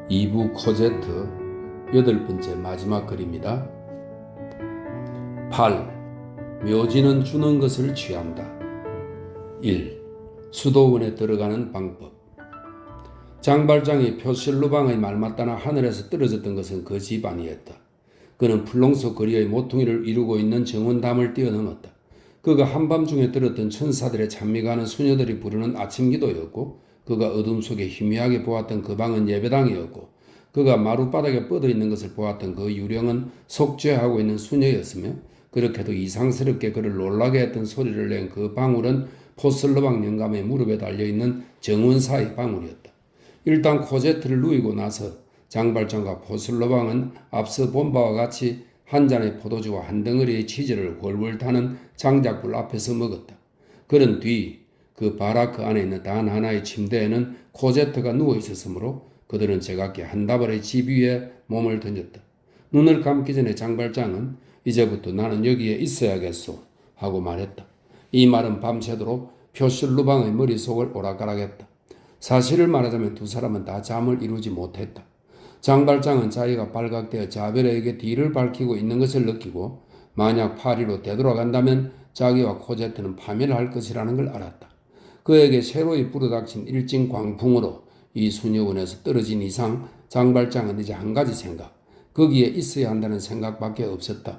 2부 코제트 8번째 마지막 글입니다. 8. 묘지는 주는 것을 취한다. 1. 수도원에 들어가는 방법. 장발장이 표실루방의 말맞다나 하늘에서 떨어졌던 것은 그 집 아니었다. 그는 풀롱소 거리의 모퉁이를 이루고 있는 정원담을 뛰어넘었다. 그가 한밤중에 들었던 천사들의 찬미가는 수녀들이 부르는 아침기도였고, 그가 어둠 속에 희미하게 보았던 그 방은 예배당이었고, 그가 마룻바닥에 뻗어 있는 것을 보았던 그 유령은 속죄하고 있는 수녀였으며, 그렇게도 이상스럽게 그를 놀라게 했던 소리를 낸 그 방울은 포슬러방 영감의 무릎에 달려있는 정원사의 방울이었다. 일단 코제트를 누이고 나서 장발장과 포슬러방은 앞서 본 바와 같이 한 잔의 포도주와 한 덩어리의 치즈를 훨훨 타는 장작불 앞에서 먹었다. 그런 뒤 그 바라크 안에 있는 단 하나의 침대에는 코제트가 누워 있었으므로 그들은 제각기 한 다발의 집 위에 몸을 던졌다. 눈을 감기 전에 장발장은 이제부터 나는 여기에 있어야겠소 하고 말했다. 이 말은 밤새도록 표실루방의 머릿속을 오락가락했다. 사실을 말하자면 두 사람은 다 잠을 이루지 못했다. 장발장은 자기가 발각되어 자벨에게 뒤를 밝히고 있는 것을 느끼고 만약 파리로 되돌아간다면 자기와 코제트는 파멸할 것이라는 걸 알았다. 그에게 새로이 불어닥친 일진 광풍으로 이 수녀원에서 떨어진 이상 장발장은 이제 한 가지 생각, 거기에 있어야 한다는 생각밖에 없었다.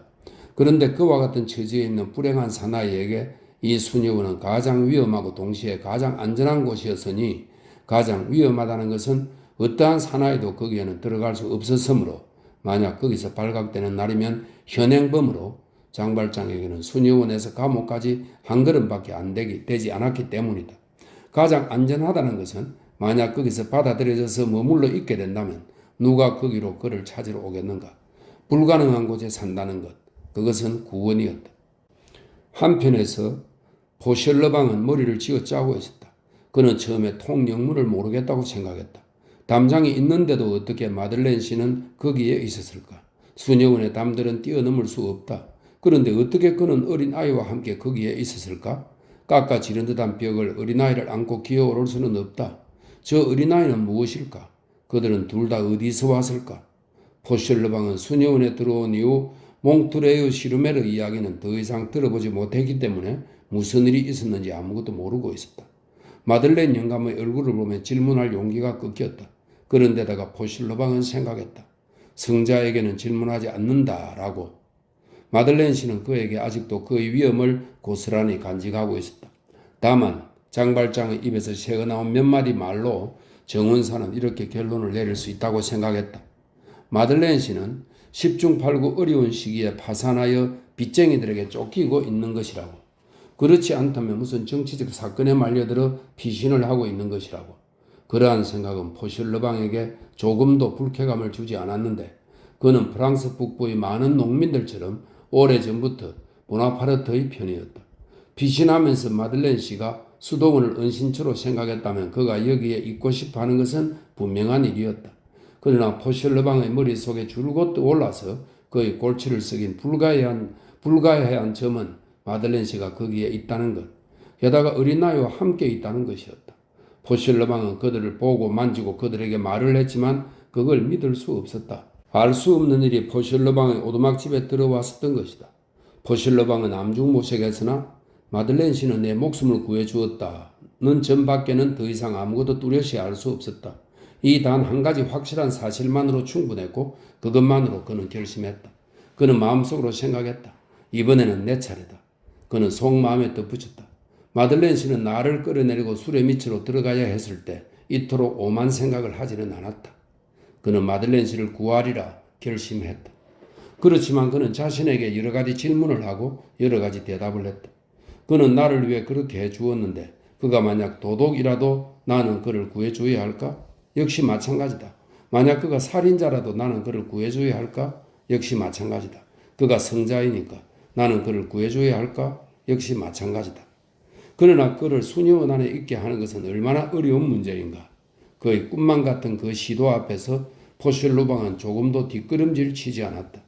그런데 그와 같은 처지에 있는 불행한 사나이에게 이 수녀원은 가장 위험하고 동시에 가장 안전한 곳이었으니 가장 위험하다는 것은 어떠한 사나이도 거기에는 들어갈 수 없었으므로 만약 거기서 발각되는 날이면 현행범으로 장발장에게는 수녀원에서 감옥까지 한 걸음밖에 되지 않았기 때문이다. 가장 안전하다는 것은 만약 거기서 받아들여져서 머물러 있게 된다면 누가 거기로 그를 찾으러 오겠는가? 불가능한 곳에 산다는 것, 그것은 구원이었다. 한편에서 포셜러방은 머리를 쥐어짜고 있었다. 그는 처음에 통영문을 모르겠다고 생각했다. 담장이 있는데도 어떻게 마들렌 씨는 거기에 있었을까? 수녀원의 담들은 뛰어넘을 수 없다. 그런데 어떻게 그는 어린아이와 함께 거기에 있었을까? 깎아지른 듯한 벽을 어린아이를 안고 기어오를 수는 없다. 저 어린아이는 무엇일까? 그들은 둘 다 어디서 왔을까? 포셜러방은 수녀원에 들어온 이후 몽트레유 시르메르 이야기는 더 이상 들어보지 못했기 때문에 무슨 일이 있었는지 아무것도 모르고 있었다. 마들렌 영감의 얼굴을 보며 질문할 용기가 꺾였다. 그런데다가 포셜러방은 생각했다. 성자에게는 질문하지 않는다라고. 마들렌 씨는 그에게 아직도 그의 위험을 고스란히 간직하고 있었다. 다만 장발장의 입에서 새어나온 몇 마디 말로 정원사는 이렇게 결론을 내릴 수 있다고 생각했다. 마들렌 씨는 10중 8구 어려운 시기에 파산하여 빚쟁이들에게 쫓기고 있는 것이라고. 그렇지 않다면 무슨 정치적 사건에 말려들어 피신을 하고 있는 것이라고. 그러한 생각은 포실러방에게 조금도 불쾌감을 주지 않았는데 그는 프랑스 북부의 많은 농민들처럼 오래전부터 보나파르트의 편이었다. 피신하면서 마들렌 씨가 수도원을 은신처로 생각했다면 그가 여기에 있고 싶어 하는 것은 분명한 일이었다. 그러나 포셜러방의 머릿속에 줄곧 떠올라서 그의 골치를 썩인 불가해한 점은 마들렌 씨가 거기에 있다는 것, 게다가 어린아이와 함께 있다는 것이었다. 포셜러방은 그들을 보고 만지고 그들에게 말을 했지만 그걸 믿을 수 없었다. 알 수 없는 일이 포셜러방의 오두막집에 들어왔었던 것이다. 포셜러방은 암중무색했으나 마들렌 씨는 내 목숨을 구해주었다는 점밖에는 더 이상 아무것도 뚜렷이 알 수 없었다. 이 단 한 가지 확실한 사실만으로 충분했고 그것만으로 그는 결심했다. 그는 마음속으로 생각했다. 이번에는 내 차례다. 그는 속마음에 덧붙였다. 마들렌 씨는 나를 끌어내리고 술의 밑으로 들어가야 했을 때 이토록 오만 생각을 하지는 않았다. 그는 마들렌 씨를 구하리라 결심했다. 그렇지만 그는 자신에게 여러 가지 질문을 하고 여러 가지 대답을 했다. 그는 나를 위해 그렇게 해주었는데 그가 만약 도둑이라도 나는 그를 구해줘야 할까? 역시 마찬가지다. 만약 그가 살인자라도 나는 그를 구해줘야 할까? 역시 마찬가지다. 그가 성자이니까 나는 그를 구해줘야 할까? 역시 마찬가지다. 그러나 그를 수녀원 안에 있게 하는 것은 얼마나 어려운 문제인가. 그의 꿈만 같은 그 시도 앞에서 포슐루방은 조금도 뒷걸음질 치지 않았다.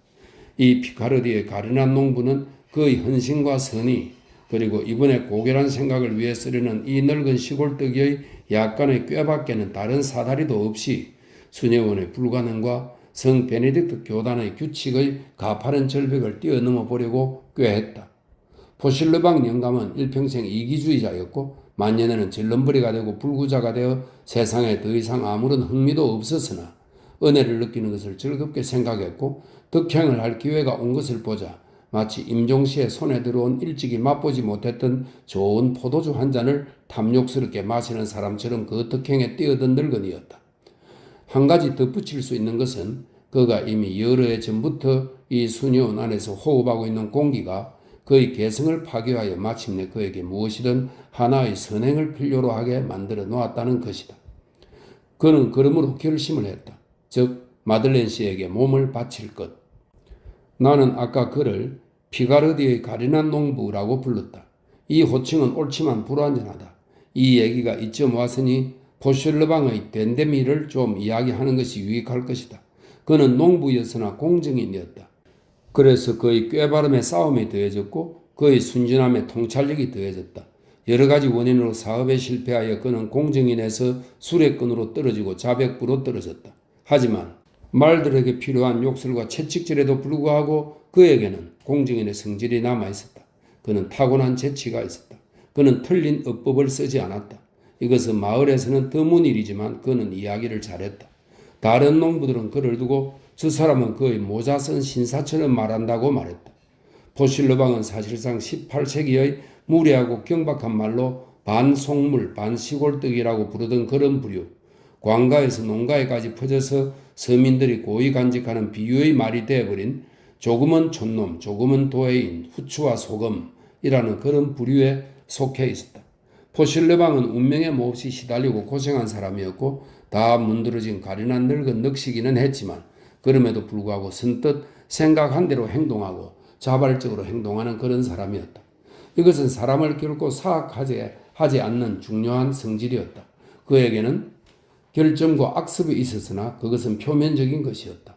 이 피카르디의 가련한 농부는 그의 헌신과 선의 그리고 이번에 고결한 생각을 위해 쓰려는 이 늙은 시골뜨기의 약간의 꾀밖에는 다른 사다리도 없이 수녀원의 불가능과 성 베네딕트 교단의 규칙의 가파른 절벽을 뛰어넘어 보려고 꾀했다. 포실르방 영감은 일평생 이기주의자였고 만년에는 절름벌이가 되고 불구자가 되어 세상에 더 이상 아무런 흥미도 없었으나 은혜를 느끼는 것을 즐겁게 생각했고 덕행을 할 기회가 온 것을 보자 마치 임종시의 손에 들어온 일찍이 맛보지 못했던 좋은 포도주 한 잔을 탐욕스럽게 마시는 사람처럼 그 덕행에 뛰어든 늙은이였다. 한 가지 덧붙일 수 있는 것은 그가 이미 여러 해 전부터 이 수녀원 안에서 호흡하고 있는 공기가 그의 개성을 파괴하여 마침내 그에게 무엇이든 하나의 선행을 필요로 하게 만들어 놓았다는 것이다. 그는 그러므로 결심을 했다. 즉 마들렌 씨에게 몸을 바칠 것. 나는 아까 그를 피가르디의 가련한 농부라고 불렀다. 이 호칭은 옳지만 불완전하다. 이 얘기가 이쯤 왔으니 포슐르방의 덴데미를 좀 이야기하는 것이 유익할 것이다. 그는 농부였으나 공정인이었다. 그래서 그의 꾀바름에 싸움이 더해졌고 그의 순진함에 통찰력이 더해졌다. 여러 가지 원인으로 사업에 실패하여 그는 공정인에서 수레끈으로 떨어지고 자백부로 떨어졌다. 하지만 말들에게 필요한 욕설과 채찍질에도 불구하고 그에게는 공정인의 성질이 남아있었다. 그는 타고난 재치가 있었다. 그는 틀린 어법을 쓰지 않았다. 이것은 마을에서는 드문 일이지만 그는 이야기를 잘했다. 다른 농부들은 그를 두고 저 사람은 그의 모자 쓴 신사처럼 말한다고 말했다. 포실르방은 사실상 18세기의 무례하고 경박한 말로 반속물, 반시골뜨기라고 부르던 그런 부류, 광가에서 농가에까지 퍼져서 서민들이 고이 간직하는 비유의 말이 되어버린 조금은 촌놈, 조금은 도해인, 후추와 소금이라는 그런 부류에 속해 있었다. 포실르방은 운명의 몹시 시달리고 고생한 사람이었고 다 문드러진 가련한 늙은 넋이기는 했지만 그럼에도 불구하고 선뜻 생각한 대로 행동하고 자발적으로 행동하는 그런 사람이었다. 이것은 사람을 결코 사악하지 않는 중요한 성질이었다. 그에게는 결점과 악습이 있었으나 그것은 표면적인 것이었다.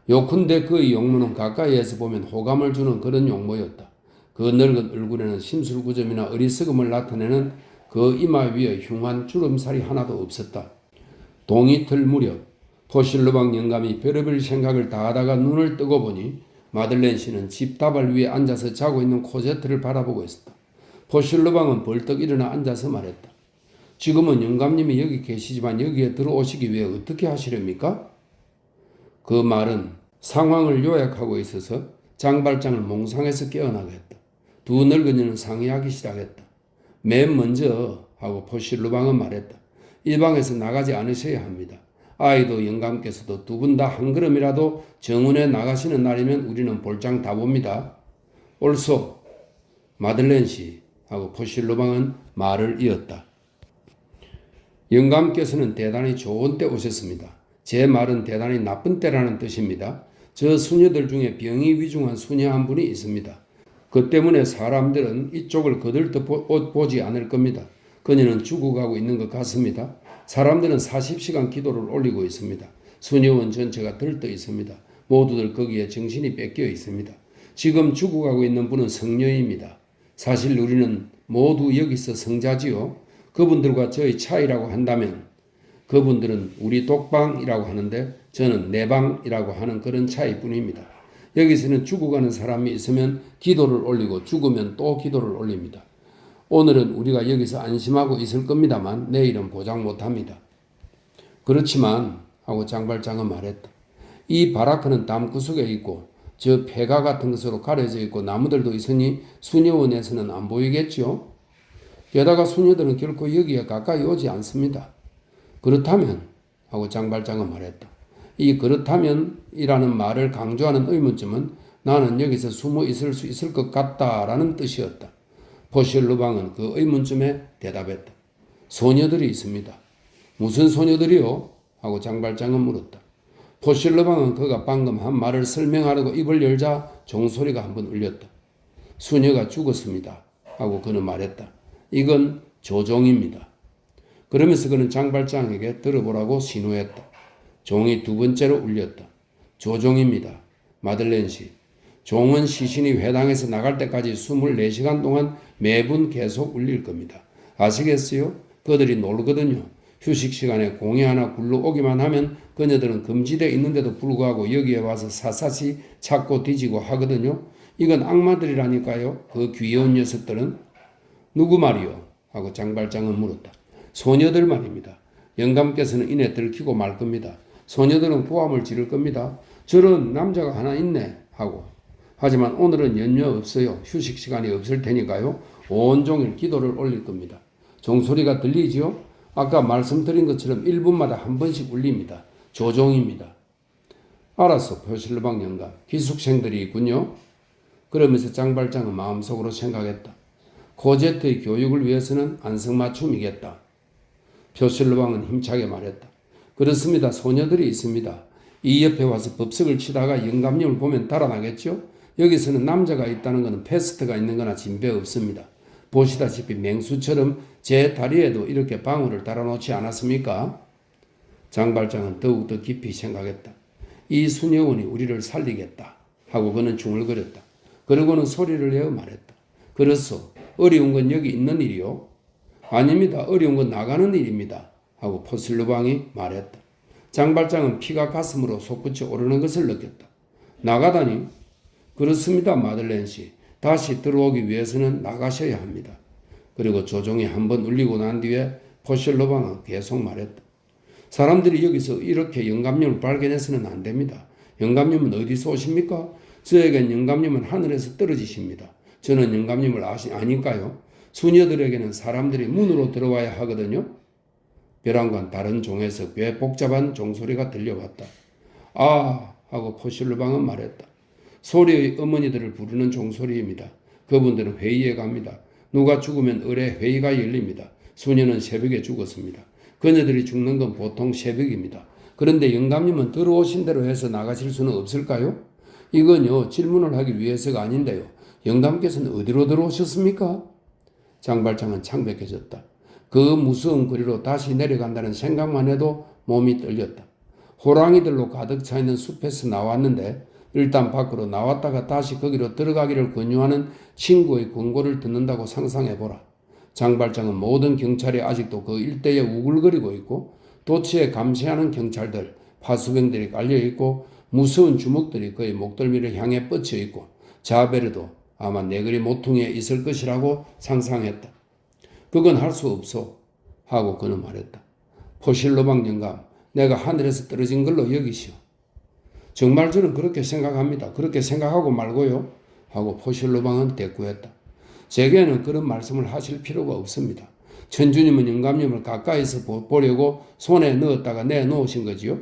요컨대 그의 용모는 가까이에서 보면 호감을 주는 그런 용모였다. 그 늙은 얼굴에는 심술구점이나 어리석음을 나타내는 그 이마 위에 흉한 주름살이 하나도 없었다. 동이틀 무렵 포실르방 영감이 별의별 생각을 다 하다가 눈을 뜨고 보니 마들렌 씨는 집다발 위에 앉아서 자고 있는 코제트를 바라보고 있었다. 포실르방은 벌떡 일어나 앉아서 말했다. 지금은 영감님이 여기 계시지만 여기에 들어오시기 위해 어떻게 하시렵니까? 그 말은 상황을 요약하고 있어서 장발장을 몽상해서 깨어나게 했다. 두 늙은이는 상의하기 시작했다. 맨 먼저 하고 포실르방은 말했다. 이 방에서 나가지 않으셔야 합니다. 아이도 영감께서도 두 분 다 한 걸음이라도 정원에 나가시는 날이면 우리는 볼장 다 봅니다. 옳소. 마들렌 씨 하고 포실르방은 말을 이었다. 영감께서는 대단히 좋은 때 오셨습니다. 제 말은 대단히 나쁜 때라는 뜻입니다. 저 수녀들 중에 병이 위중한 수녀 한 분이 있습니다. 그 때문에 사람들은 이쪽을 거들떠보지 않을 겁니다. 그녀는 죽어가고 있는 것 같습니다. 사람들은 40시간 기도를 올리고 있습니다. 수녀원 전체가 들떠 있습니다. 모두들 거기에 정신이 뺏겨 있습니다. 지금 죽어가고 있는 분은 성녀입니다. 사실 우리는 모두 여기서 성자지요. 그분들과 저의 차이라고 한다면 그분들은 우리 독방이라고 하는데 저는 내 방이라고 하는 그런 차이뿐입니다. 여기서는 죽어가는 사람이 있으면 기도를 올리고 죽으면 또 기도를 올립니다. 오늘은 우리가 여기서 안심하고 있을 겁니다만 내일은 보장 못합니다. 그렇지만 하고 장발장은 말했다. 이 바라크는 담구석에 있고 저 폐가 같은 것으로 가려져 있고 나무들도 있으니 수녀원에서는 안 보이겠죠. 게다가 수녀들은 결코 여기에 가까이 오지 않습니다. 그렇다면 하고 장발장은 말했다. 이 그렇다면이라는 말을 강조하는 의문점은 나는 여기서 숨어 있을 수 있을 것 같다라는 뜻이었다. 포실르방은 그 의문점에 대답했다. 소녀들이 있습니다. 무슨 소녀들이요? 하고 장발장은 물었다. 포실르방은 그가 방금 한 말을 설명하려고 입을 열자 종소리가 한번 울렸다. 수녀가 죽었습니다. 하고 그는 말했다. 이건 조종입니다. 그러면서 그는 장발장에게 들어보라고 신호했다. 종이 두 번째로 울렸다. 조종입니다. 마들렌 씨. 종은 시신이 회당에서 나갈 때까지 24시간 동안 매분 계속 울릴 겁니다. 아시겠어요? 그들이 놀거든요. 휴식 시간에 공이 하나 굴러오기만 하면 그녀들은 금지되어 있는데도 불구하고 여기에 와서 사사시 찾고 뒤지고 하거든요. 이건 악마들이라니까요. 그 귀여운 녀석들은. 누구 말이요? 하고 장발장은 물었다. 소녀들 말입니다. 영감께서는 이내 들키고 말 겁니다. 소녀들은 고함을 지를 겁니다. 저런 남자가 하나 있네 하고. 하지만 오늘은 연료 없어요. 휴식 시간이 없을 테니까요. 온종일 기도를 올릴 겁니다. 종소리가 들리지요? 아까 말씀드린 것처럼 1분마다 한 번씩 울립니다. 조종입니다. 알았어, 표실르방 영감. 기숙생들이 있군요. 그러면서 장발장은 마음속으로 생각했다. 코제트의 교육을 위해서는 안성맞춤이겠다. 표실르방은 힘차게 말했다. 그렇습니다. 소녀들이 있습니다. 이 옆에 와서 법석을 치다가 영감님을 보면 달아나겠죠? 여기서는 남자가 있다는 것은 패스트가 있는 거나 진배 없습니다. 보시다시피 맹수처럼 제 다리에도 이렇게 방울을 달아놓지 않았습니까? 장발장은 더욱더 깊이 생각했다. 이 수녀원이 우리를 살리겠다 하고 그는 중얼거렸다. 그러고는 소리를 내어 말했다. 그렇소. 어려운 건 여기 있는 일이요. 아닙니다. 어려운 건 나가는 일입니다. 하고 포슬루방이 말했다. 장발장은 피가 가슴으로 솟구쳐 오르는 것을 느꼈다. 나가다니? 그렇습니다. 마들렌 씨. 다시 들어오기 위해서는 나가셔야 합니다. 그리고 조종이 한번 울리고 난 뒤에 포실로방은 계속 말했다. 사람들이 여기서 이렇게 영감님을 발견해서는 안 됩니다. 영감님은 어디서 오십니까? 저에겐 영감님은 하늘에서 떨어지십니다. 저는 영감님을 아니까요. 수녀들에게는 사람들이 문으로 들어와야 하거든요. 벼랑간 다른 종에서 꽤 복잡한 종소리가 들려왔다. 아! 하고 포실로방은 말했다. 소리의 어머니들을 부르는 종소리입니다. 그분들은 회의에 갑니다. 누가 죽으면 을에 회의가 열립니다. 수녀는 새벽에 죽었습니다. 그녀들이 죽는 건 보통 새벽입니다. 그런데 영감님은 들어오신 대로 해서 나가실 수는 없을까요? 이건요, 질문을 하기 위해서가 아닌데요. 영감께서는 어디로 들어오셨습니까? 장발장은 창백해졌다. 그 무서운 거리로 다시 내려간다는 생각만 해도 몸이 떨렸다. 호랑이들로 가득 차 있는 숲에서 나왔는데 일단 밖으로 나왔다가 다시 거기로 들어가기를 권유하는 친구의 권고를 듣는다고 상상해보라. 장발장은 모든 경찰이 아직도 그 일대에 우글거리고 있고 도치에 감시하는 경찰들, 파수병들이 깔려있고 무서운 주먹들이 그의 목덜미를 향해 뻗쳐있고 자베르도 아마 내거리 모퉁이에 있을 것이라고 상상했다. 그건 할 수 없소 하고 그는 말했다. 포실로방 영감, 내가 하늘에서 떨어진 걸로 여기시오. 정말 저는 그렇게 생각합니다. 그렇게 생각하고 말고요. 하고 포실로방은 대꾸했다. 제게는 그런 말씀을 하실 필요가 없습니다. 천주님은 영감님을 가까이서 보려고 손에 넣었다가 내놓으신 거지요.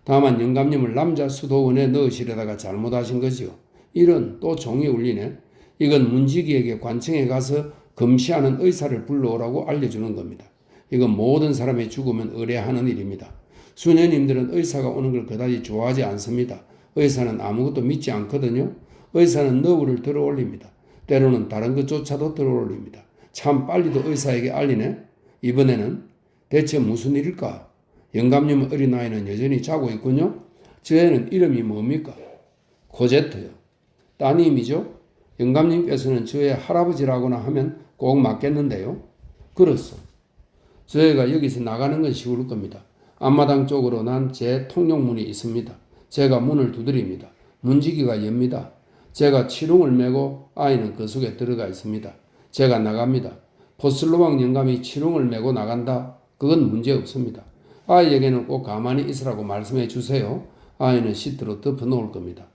다만 영감님을 남자 수도원에 넣으시려다가 잘못하신 거지요. 이런 또 종이 울리네. 이건 문지기에게 관청에 가서 검시하는 의사를 불러오라고 알려주는 겁니다. 이건 모든 사람이 죽으면 의뢰하는 일입니다. 수녀님들은 의사가 오는 걸 그다지 좋아하지 않습니다. 의사는 아무것도 믿지 않거든요. 의사는 너울을 들어올립니다. 때로는 다른 것조차도 들어올립니다. 참 빨리도 의사에게 알리네. 이번에는 대체 무슨 일일까? 영감님 어린아이는 여전히 자고 있군요. 저 애는 이름이 뭡니까? 코제트요. 따님이죠. 영감님께서는 저의 할아버지라고나 하면 꼭 맞겠는데요. 그렇소. 저 애가 여기서 나가는 건 쉬울 겁니다. 앞마당 쪽으로 난 제 통용문이 있습니다. 제가 문을 두드립니다. 문지기가 엽니다. 제가 치룽을 메고 아이는 그 속에 들어가 있습니다. 제가 나갑니다. 포슬로왕 영감이 치룽을 메고 나간다. 그건 문제 없습니다. 아이에게는 꼭 가만히 있으라고 말씀해 주세요. 아이는 시트로 덮어 놓을 겁니다.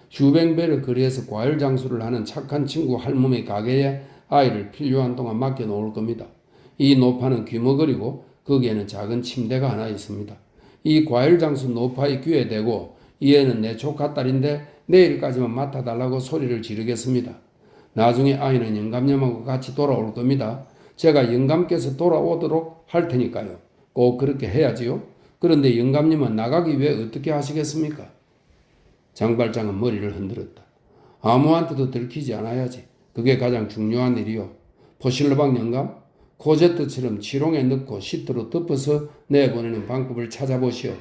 슈뱅베르 거리에서 과일 장수를 하는 착한 친구 할멈의 가게에 아이를 필요한 동안 맡겨 놓을 겁니다. 이 노파는 귀머거리고 거기에는 작은 침대가 하나 있습니다. 이 과일 장수 노파의 귀에 대고 이 애는 내 조카딸인데 내일까지만 맡아달라고 소리를 지르겠습니다. 나중에 아이는 영감님하고 같이 돌아올 겁니다. 제가 영감께서 돌아오도록 할 테니까요. 꼭 그렇게 해야지요. 그런데 영감님은 나가기 위해 어떻게 하시겠습니까? 장발장은 머리를 흔들었다. 아무한테도 들키지 않아야지. 그게 가장 중요한 일이요. 포실로방 영감, 코제트처럼 지롱에 넣고 시트로 덮어서 내보내는 방법을 찾아보시오.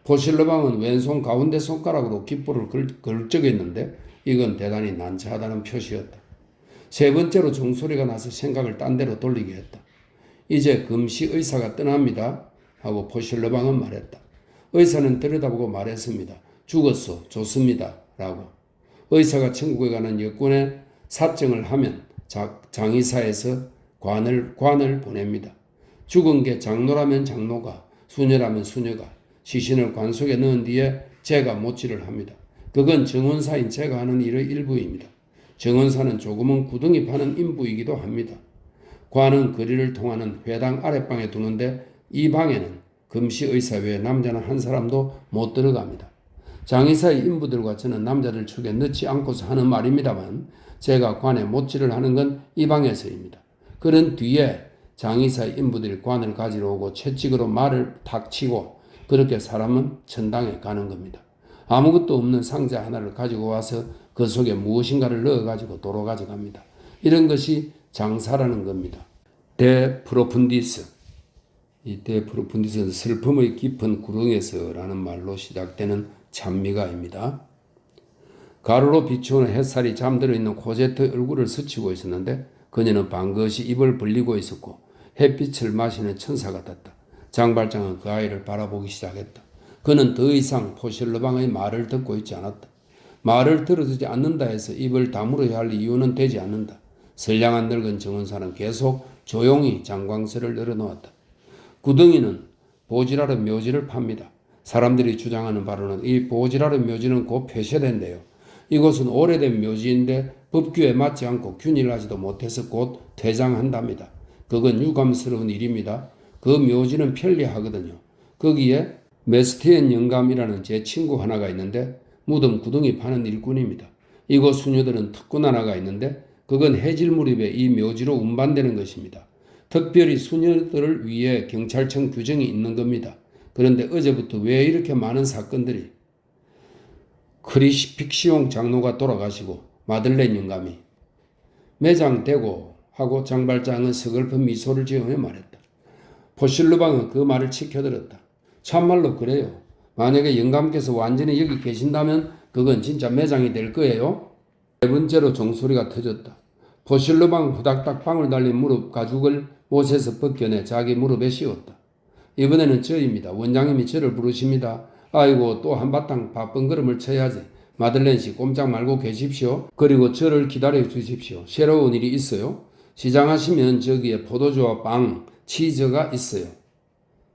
포실로방은 왼손 가운데 손가락으로 깃불을 걸적였는데 이건 대단히 난처하다는 표시였다. 세 번째로 종소리가 나서 생각을 딴 데로 돌리게 했다. 이제 금시 의사가 떠납니다. 하고 포실러방은 말했다. 의사는 들여다보고 말했습니다. 죽었소. 좋습니다. 라고. 의사가 천국에 가는 여권에 사정을 하면 장의사에서 관을 보냅니다. 죽은 게 장로라면 장로가, 수녀라면 수녀가 시신을 관 속에 넣은 뒤에 제가 못질을 합니다. 그건 정원사인 제가 하는 일의 일부입니다. 정원사는 조금은 구덩이 파는 인부이기도 합니다. 관은 거리를 통하는 회당 아랫방에 두는데 이 방에는 금시의사 외에 남자는 한 사람도 못 들어갑니다. 장의사의 인부들과 저는 남자들 축에 넣지 않고서 하는 말입니다만 제가 관에 못질을 하는 건 이 방에서입니다. 그런 뒤에 장의사의 인부들이 관을 가지러 오고 채찍으로 말을 탁 치고 그렇게 사람은 천당에 가는 겁니다. 아무것도 없는 상자 하나를 가지고 와서 그 속에 무엇인가를 넣어가지고 도로 가져갑니다. 이런 것이 장사라는 겁니다. 데 프로푼디스. 이 데 프로푼디스는 슬픔의 깊은 구렁에서라는 말로 시작되는 찬미가입니다. 가로로 비추는 햇살이 잠들어 있는 코제트의 얼굴을 스치고 있었는데 그녀는 반드시 입을 벌리고 있었고 햇빛을 마시는 천사 같았다. 장발장은 그 아이를 바라보기 시작했다. 그는 더 이상 포실러방의 말을 듣고 있지 않았다. 말을 들어주지 않는다 해서 입을 다물어야 할 이유는 되지 않는다. 선량한 늙은 정원사는 계속 조용히 장광설을 늘어놓았다. 구덩이는 보지라르 묘지를 팝니다. 사람들이 주장하는 바로는 이 보지라르 묘지는 곧 폐쇄된대요. 이곳은 오래된 묘지인데 법규에 맞지 않고 균일하지도 못해서 곧 퇴장한답니다. 그건 유감스러운 일입니다. 그 묘지는 편리하거든요. 거기에 메스티엔 영감이라는 제 친구 하나가 있는데 무덤 구덩이 파는 일꾼입니다. 이곳 수녀들은 특권 하나가 있는데 그건 해질 무렵에 이 묘지로 운반되는 것입니다. 특별히 수녀들을 위해 경찰청 규정이 있는 겁니다. 그런데 어제부터 왜 이렇게 많은 사건들이 크리시픽시옹 장로가 돌아가시고 마들렌 영감이 매장되고 하고 장발장은 서글픈 미소를 지으며 말했다. 포실르방은 그 말을 치켜들었다. 참말로 그래요. 만약에 영감께서 완전히 여기 계신다면 그건 진짜 매장이 될 거예요. 네 번째로 종소리가 터졌다. 포실르방 후닥닥 방울 달린 무릎 가죽을 옷에서 벗겨내 자기 무릎에 씌웠다. 이번에는 저입니다. 원장님이 저를 부르십니다. 아이고 또 한바탕 바쁜 걸음을 쳐야지. 마들렌 씨 꼼짝 말고 계십시오. 그리고 저를 기다려 주십시오. 새로운 일이 있어요. 시장하시면 저기에 포도주와 빵, 치즈가 있어요.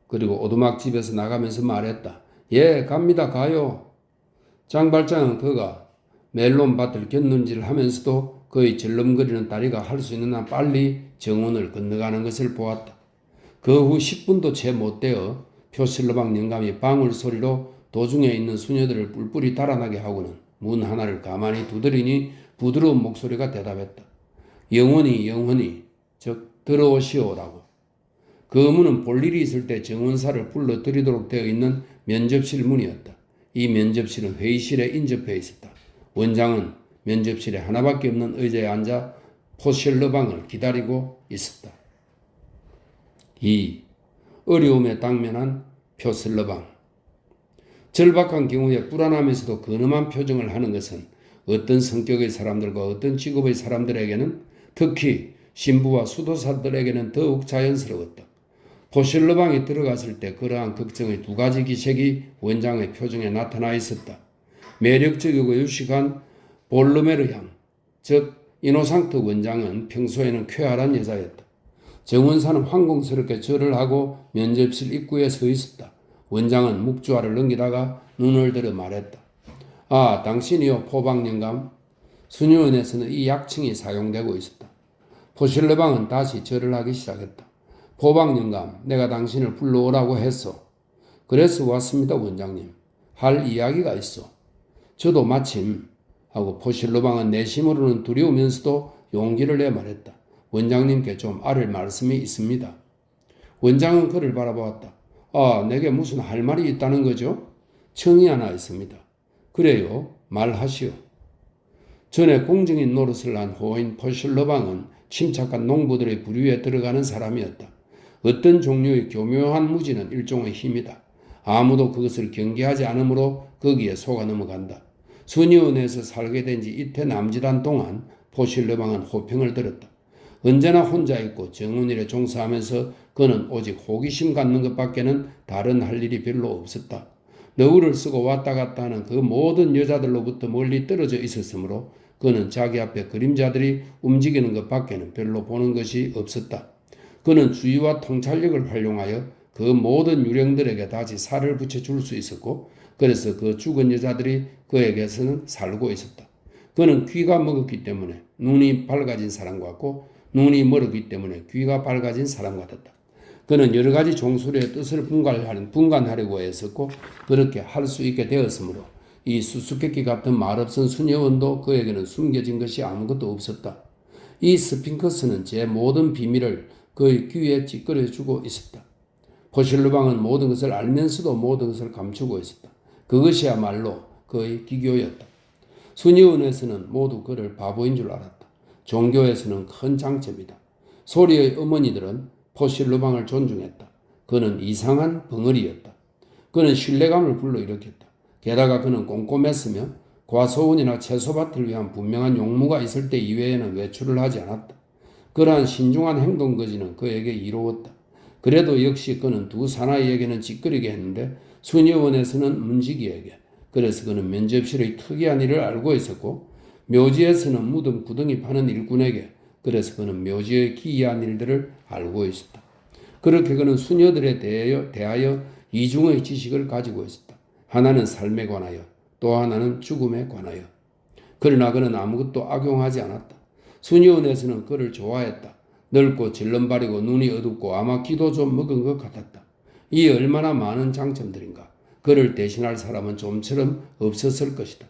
그리고 오두막집에서 나가면서 말했다. 예, 갑니다. 가요. 장발장은 그가 멜론밭을 곁눈질을 하면서도 그의 절름거리는 다리가 할 수 있는 한 빨리 정원을 건너가는 것을 보았다. 그 후 10분도 채 못되어 표실러방 영감이 방울 소리로 도중에 있는 수녀들을 뿔뿔이 달아나게 하고는 문 하나를 가만히 두드리니 부드러운 목소리가 대답했다. 영원히 즉 들어오시오라고. 그 문은 볼 일이 있을 때 정원사를 불러들이도록 되어 있는 면접실 문이었다. 이 면접실은 회의실에 인접해 있었다. 원장은 면접실에 하나밖에 없는 의자에 앉아 포실러방을 기다리고 있었다. 2. 어려움에 당면한 표슬러방. 절박한 경우에 불안하면서도 근엄한 표정을 하는 것은 어떤 성격의 사람들과 어떤 직업의 사람들에게는 특히 신부와 수도사들에게는 더욱 자연스러웠다. 포실러방에 들어갔을 때 그러한 걱정의 두 가지 기색이 원장의 표정에 나타나 있었다. 매력적이고 유식한 볼르메르 향, 즉 이노상트 원장은 평소에는 쾌활한 여자였다. 정원사는 황공스럽게 절을 하고 면접실 입구에 서 있었다. 원장은 묵주알을 넘기다가 눈을 들어 말했다. 아, 당신이요 포방영감. 수녀원에서는 이 약칭이 사용되고 있었다. 포실러방은 다시 절을 하기 시작했다. 포방영감, 내가 당신을 불러오라고 했소. 그래서 왔습니다, 원장님. 할 이야기가 있어. 저도 마침 하고 포실러방은 내심으로는 두려우면서도 용기를 내 말했다. 원장님께 좀 아를 말씀이 있습니다. 원장은 그를 바라보았다. 아, 내게 무슨 할 말이 있다는 거죠? 청이 하나 있습니다. 그래요, 말하시오. 전에 공정인 노릇을 한 호인 포실러방은 침착한 농부들의 부류에 들어가는 사람이었다. 어떤 종류의 교묘한 무지는 일종의 힘이다. 아무도 그것을 경계하지 않으므로 거기에 속아 넘어간다. 수녀원에서 살게 된 지 이태 남짓한 동안 포실러방은 호평을 들었다. 언제나 혼자 있고 정운일에 종사하면서 그는 오직 호기심 갖는 것밖에는 다른 할 일이 별로 없었다. 너울을 쓰고 왔다 갔다 하는 그 모든 여자들로부터 멀리 떨어져 있었으므로 그는 자기 앞에 그림자들이 움직이는 것밖에는 별로 보는 것이 없었다. 그는 주의와 통찰력을 활용하여 그 모든 유령들에게 다시 살을 붙여줄 수 있었고 그래서 그 죽은 여자들이 그에게서는 살고 있었다. 그는 귀가 먹었기 때문에 눈이 밝아진 사람 같고 눈이 멀었기 때문에 귀가 밝아진 사람 같았다. 그는 여러 가지 종소리의 뜻을 분간하려고 했었고 그렇게 할 수 있게 되었으므로 이 수수께끼 같은 말없은 수녀원도 그에게는 숨겨진 것이 아무것도 없었다. 이 스핑크스는 제 모든 비밀을 그의 귀에 찌끄려주고 있었다. 포실루방은 모든 것을 알면서도 모든 것을 감추고 있었다. 그것이야말로 그의 기교였다. 수녀원에서는 모두 그를 바보인 줄 알았다. 종교에서는 큰 장점이다. 소리의 어머니들은 포실루방을 존중했다. 그는 이상한 벙어리였다. 그는 신뢰감을 불러일으켰다. 게다가 그는 꼼꼼했으며 과소원이나 채소밭을 위한 분명한 용무가 있을 때 이외에는 외출을 하지 않았다. 그러한 신중한 행동거지는 그에게 이로웠다. 그래도 역시 그는 두 사나이에게는 찌끄리게 했는데 수녀원에서는 문지기에게 그래서 그는 면접실의 특이한 일을 알고 있었고 묘지에서는 무덤 구덩이 파는 일꾼에게 그래서 그는 묘지의 기이한 일들을 알고 있었다. 그렇게 그는 수녀들에 대하여 이중의 지식을 가지고 있었다. 하나는 삶에 관하여 또 하나는 죽음에 관하여. 그러나 그는 아무것도 악용하지 않았다. 수녀원에서는 그를 좋아했다. 넓고 질름바리고 눈이 어둡고 아마 기도 좀 먹은 것 같았다. 이 얼마나 많은 장점들인가. 그를 대신할 사람은 좀처럼 없었을 것이다.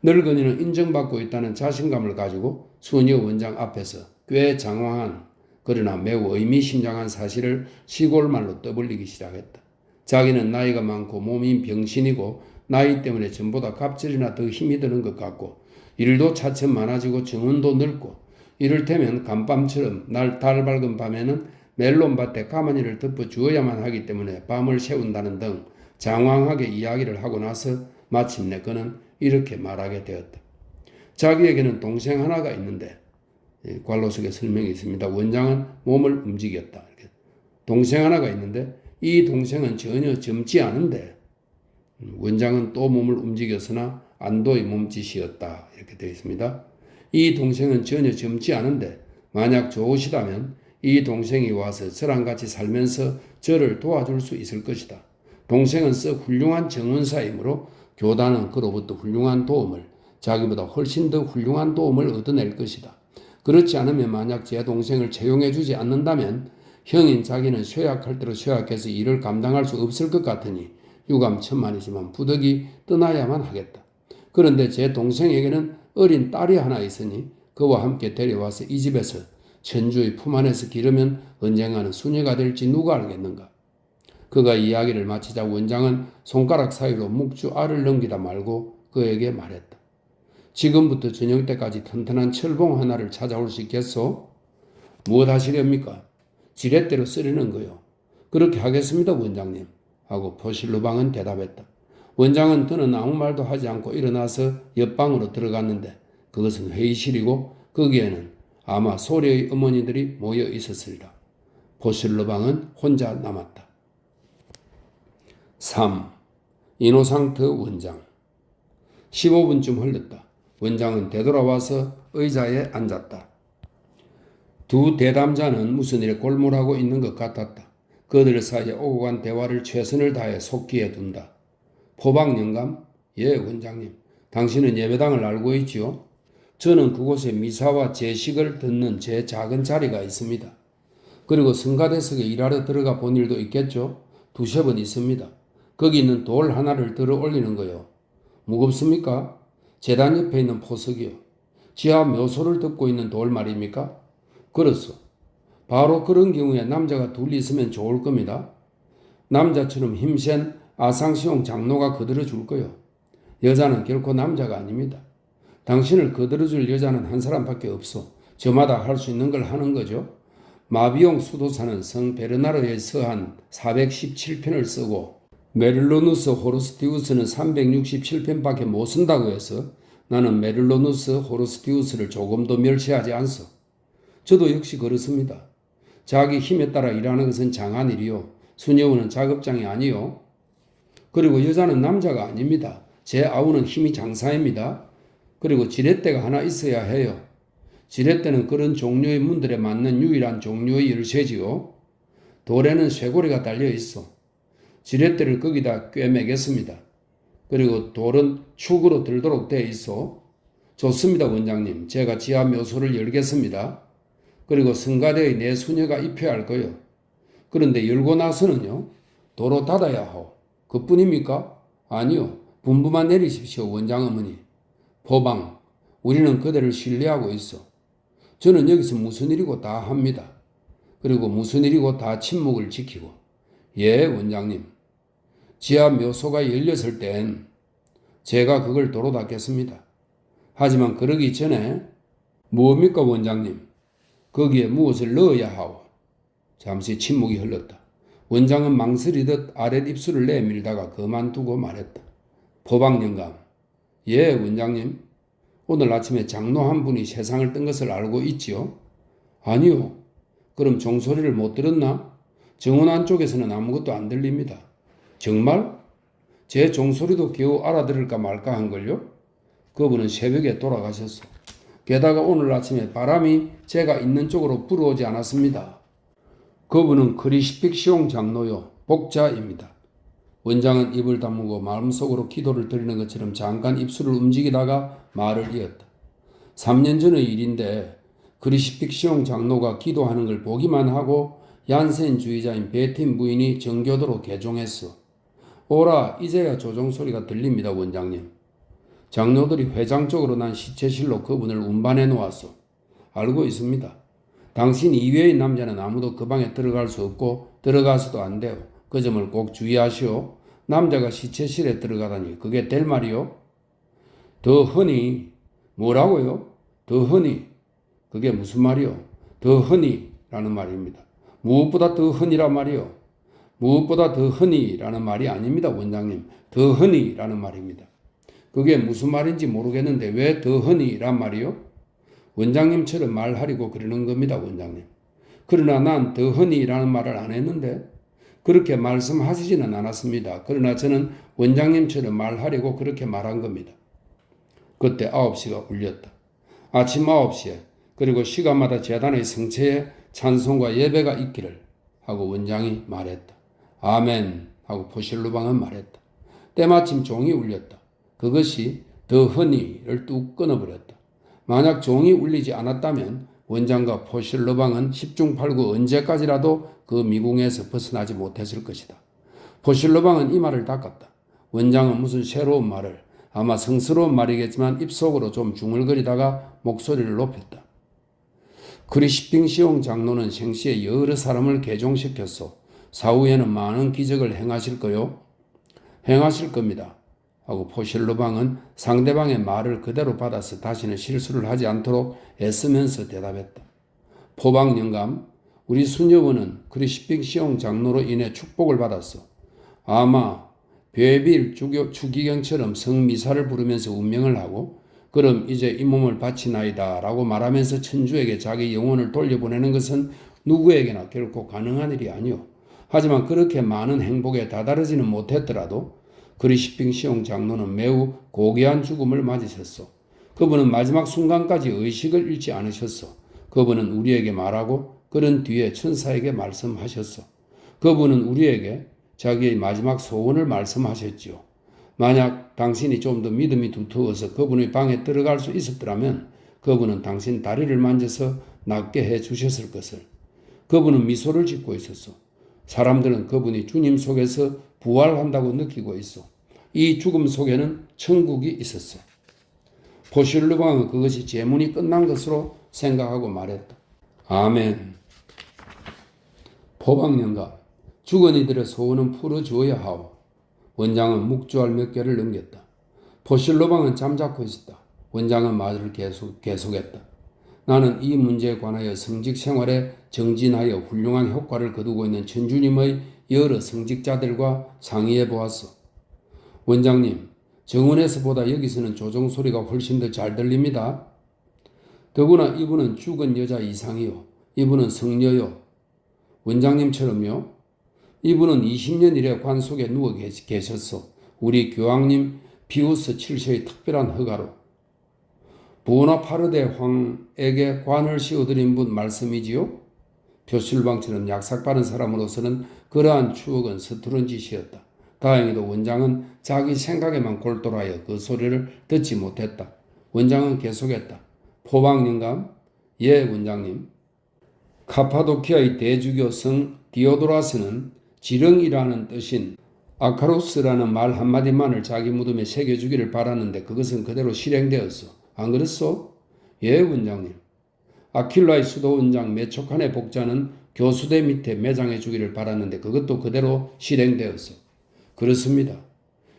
늙은이는 인정받고 있다는 자신감을 가지고 수녀 원장 앞에서 꽤 장황한 그러나 매우 의미심장한 사실을 시골말로 떠벌리기 시작했다. 자기는 나이가 많고 몸이 병신이고 나이 때문에 전보다 갑절이나 더 힘이 드는 것 같고 일도 차츰 많아지고 정운도 넓고 이를테면 간밤처럼 달 밝은 밤에는 멜론밭에 가마니를 덮어 주어야만 하기 때문에 밤을 새운다는 등 장황하게 이야기를 하고 나서 마침내 그는 이렇게 말하게 되었다. 자기에게는 동생 하나가 있는데 관로 속에 설명이 있습니다. 원장은 몸을 움직였다. 동생 하나가 있는데 이 동생은 전혀 젊지 않은데 원장은 또 몸을 움직였으나 안도의 몸짓이었다. 이렇게 되어 있습니다. 이 동생은 전혀 젊지 않은데 만약 좋으시다면 이 동생이 와서 저랑 같이 살면서 저를 도와줄 수 있을 것이다. 동생은 썩 훌륭한 정원사이므로 교단은 그로부터 훌륭한 도움을 자기보다 훨씬 더 훌륭한 도움을 얻어낼 것이다. 그렇지 않으면 만약 제 동생을 채용해 주지 않는다면 형인 자기는 쇠약할 대로 쇠약해서 일을 감당할 수 없을 것 같으니 유감천만이지만 부득이 떠나야만 하겠다. 그런데 제 동생에게는 어린 딸이 하나 있으니 그와 함께 데려와서 이 집에서 천주의 품 안에서 기르면 언젠가는 수녀가 될지 누가 알겠는가. 그가 이야기를 마치자 원장은 손가락 사이로 묵주 알을 넘기다 말고 그에게 말했다. 지금부터 저녁 때까지 튼튼한 철봉 하나를 찾아올 수 있겠소? 무엇 하시렵니까? 지렛대로 쓰려는 거요. 그렇게 하겠습니다, 원장님. 하고 포실루방은 대답했다. 원장은 더는 아무 말도 하지 않고 일어나서 옆방으로 들어갔는데 그것은 회의실이고 거기에는 아마 소리의 어머니들이 모여 있었으리라. 포실루방은 혼자 남았다. 3. 이노상트 원장. 15분쯤 흘렀다. 원장은 되돌아와서 의자에 앉았다. 두 대담자는 무슨 일에 골몰하고 있는 것 같았다. 그들 사이에 오고 간 대화를 최선을 다해 속기에 둔다. 포박 영감? 예, 원장님. 당신은 예배당을 알고 있지요? 저는 그곳에 미사와 제식을 듣는 제 작은 자리가 있습니다. 그리고 성가대석에 일하러 들어가 본 일도 있겠죠? 두세 번 있습니다. 거기 있는 돌 하나를 들어 올리는 거요. 무겁습니까? 제단 옆에 있는 포석이요. 지하 묘소를 덮고 있는 돌 말입니까? 그렇소. 바로 그런 경우에 남자가 둘 있으면 좋을 겁니다. 남자처럼 힘센 아상시용 장로가 거들어줄 거요. 여자는 결코 남자가 아닙니다. 당신을 거들어줄 여자는 한 사람밖에 없소. 저마다 할 수 있는 걸 하는 거죠. 마비용 수도사는 성 베르나르에 서한 417편을 쓰고 메릴로누스 호르스티우스는 367편밖에 못 쓴다고 해서 나는 메릴로누스 호르스티우스를 조금도 멸시하지 않소. 저도 역시 그렇습니다. 자기 힘에 따라 일하는 것은 장한 일이요. 수녀원은 작업장이 아니요. 그리고 여자는 남자가 아닙니다. 제 아우는 힘이 장사입니다. 그리고 지렛대가 하나 있어야 해요. 지렛대는 그런 종류의 문들에 맞는 유일한 종류의 열쇠지요. 돌에는 쇠고리가 달려 있어. 지렛대를 거기다 꿰매겠습니다. 그리고 돌은 축으로 들도록 되어 있어. 좋습니다, 원장님. 제가 지하 묘소를 열겠습니다. 그리고 성가대의 내 수녀가 입혀야 할 거요. 그런데 열고 나서는요, 도로 닫아야 하오. 그뿐입니까? 아니요. 분부만 내리십시오, 원장 어머니. 보방, 우리는 그대를 신뢰하고 있어. 저는 여기서 무슨 일이고 다 합니다. 그리고 무슨 일이고 다 침묵을 지키고. 예, 원장님. 지하 묘소가 열렸을 땐 제가 그걸 도로 닫겠습니다. 하지만 그러기 전에 무엇입니까, 원장님? 거기에 무엇을 넣어야 하오? 잠시 침묵이 흘렀다. 원장은 망설이듯 아랫입술을 내밀다가 그만두고 말했다. 포방영감. 예, 원장님. 오늘 아침에 장로 한 분이 세상을 뜬 것을 알고 있지요? 아니요. 그럼 종소리를 못 들었나? 정원 안쪽에서는 아무것도 안 들립니다. 정말? 제 종소리도 겨우 알아들을까 말까 한걸요? 그분은 새벽에 돌아가셨어. 게다가 오늘 아침에 바람이 제가 있는 쪽으로 불어오지 않았습니다. 그분은 크리스픽 시옹 장로요. 복자입니다. 원장은 입을 다물고 마음속으로 기도를 드리는 것처럼 잠깐 입술을 움직이다가 말을 이었다. 3년 전의 일인데 크리스픽 시옹 장로가 기도하는 걸 보기만 하고 얀센주의자인 베틴 부인이 정교도로 개종했어. 오라, 이제야 조종 소리가 들립니다, 원장님. 장로들이 회장 쪽으로 난 시체실로 그분을 운반해 놓았어. 알고 있습니다. 당신 이외의 남자는 아무도 그 방에 들어갈 수 없고 들어가서도 안 돼요. 그 점을 꼭 주의하시오. 남자가 시체실에 들어가다니 그게 될 말이요? 더 흔히 뭐라고요? 더 흔히 그게 무슨 말이요? 더 흔히라는 말입니다. 무엇보다 더 흔히란 말이요? 무엇보다 더 흔히라는 말이 아닙니다, 원장님. 더 흔히라는 말입니다. 그게 무슨 말인지 모르겠는데 왜 더 흔히란 말이요? 원장님처럼 말하려고 그러는 겁니다, 원장님. 그러나 난 더 흔히라는 말을 안 했는데 그렇게 말씀하시지는 않았습니다. 그러나 저는 원장님처럼 말하려고 그렇게 말한 겁니다. 그때 9시가 울렸다. 아침 9시에 그리고 시간마다 제단의 성체에 찬송과 예배가 있기를 하고 원장이 말했다. 아멘 하고 포실루방은 말했다. 때마침 종이 울렸다. 그것이 더 흔히를 뚝 끊어버렸다. 만약 종이 울리지 않았다면 원장과 포실루방은 10중 8구 언제까지라도 그 미궁에서 벗어나지 못했을 것이다. 포실루방은 이 말을 닦았다. 원장은 무슨 새로운 말을 아마 성스러운 말이겠지만 입속으로 좀 중얼거리다가 목소리를 높였다. 크리스핑 시옹 장로는 생시에 여러 사람을 개종시켰소. 사후에는 많은 기적을 행하실 거요? 행하실 겁니다. 하고 포실루방은 상대방의 말을 그대로 받아서 다시는 실수를 하지 않도록 애쓰면서 대답했다. 포방 영감, 우리 수녀원은 크리스핑 시옹 장로로 인해 축복을 받았어. 아마 베빌 추기경처럼 성미사를 부르면서 운명을 하고 그럼 이제 이 몸을 바치나이다 라고 말하면서 천주에게 자기 영혼을 돌려보내는 것은 누구에게나 결코 가능한 일이 아니오. 하지만 그렇게 많은 행복에 다다르지는 못했더라도 크리스핑 시옹 장로는 매우 고귀한 죽음을 맞으셨어. 그분은 마지막 순간까지 의식을 잃지 않으셨어. 그분은 우리에게 말하고 그런 뒤에 천사에게 말씀하셨어. 그분은 우리에게 자기의 마지막 소원을 말씀하셨지요. 만약 당신이 좀 더 믿음이 두터워서 그분의 방에 들어갈 수 있었더라면 그분은 당신 다리를 만져서 낫게 해 주셨을 것을. 그분은 미소를 짓고 있었어. 사람들은 그분이 주님 속에서 부활한다고 느끼고 있어. 이 죽음 속에는 천국이 있었어. 포실루방은 그것이 제문이 끝난 것으로 생각하고 말했다. 아멘. 포방영감, 죽은 이들의 소원은 풀어주어야 하오. 원장은 묵주알 몇 개를 넘겼다. 포실루방은 잠자코 있었다. 원장은 말을 계속했다. 나는 이 문제에 관하여 성직 생활에 정진하여 훌륭한 효과를 거두고 있는 천주님의 여러 성직자들과 상의해 보았어. 원장님, 정원에서보다 여기서는 조종소리가 훨씬 더 잘 들립니다. 더구나 이분은 죽은 여자 이상이요. 이분은 성녀요. 원장님처럼요. 이분은 20년 이래 관 속에 누워 계셨어. 우리 교황님 피우스 7세의 특별한 허가로. 부오나파르데 황에게 관을 씌워드린 분 말씀이지요. 표실방처럼 약삭빠른 사람으로서는 그러한 추억은 서투른 짓이었다. 다행히도 원장은 자기 생각에만 골똘하여 그 소리를 듣지 못했다. 원장은 계속했다. 포방영감? 예, 원장님. 카파도키아의 대주교 성 디오도라스는 지렁이라는 뜻인 아카로스라는 말 한마디만을 자기 무덤에 새겨주기를 바랐는데 그것은 그대로 실행되었어. 안 그랬어? 예, 원장님. 아킬라의 수도 원장 메초칸의 복자는 교수대 밑에 매장해 주기를 바랐는데 그것도 그대로 실행되었어. 그렇습니다.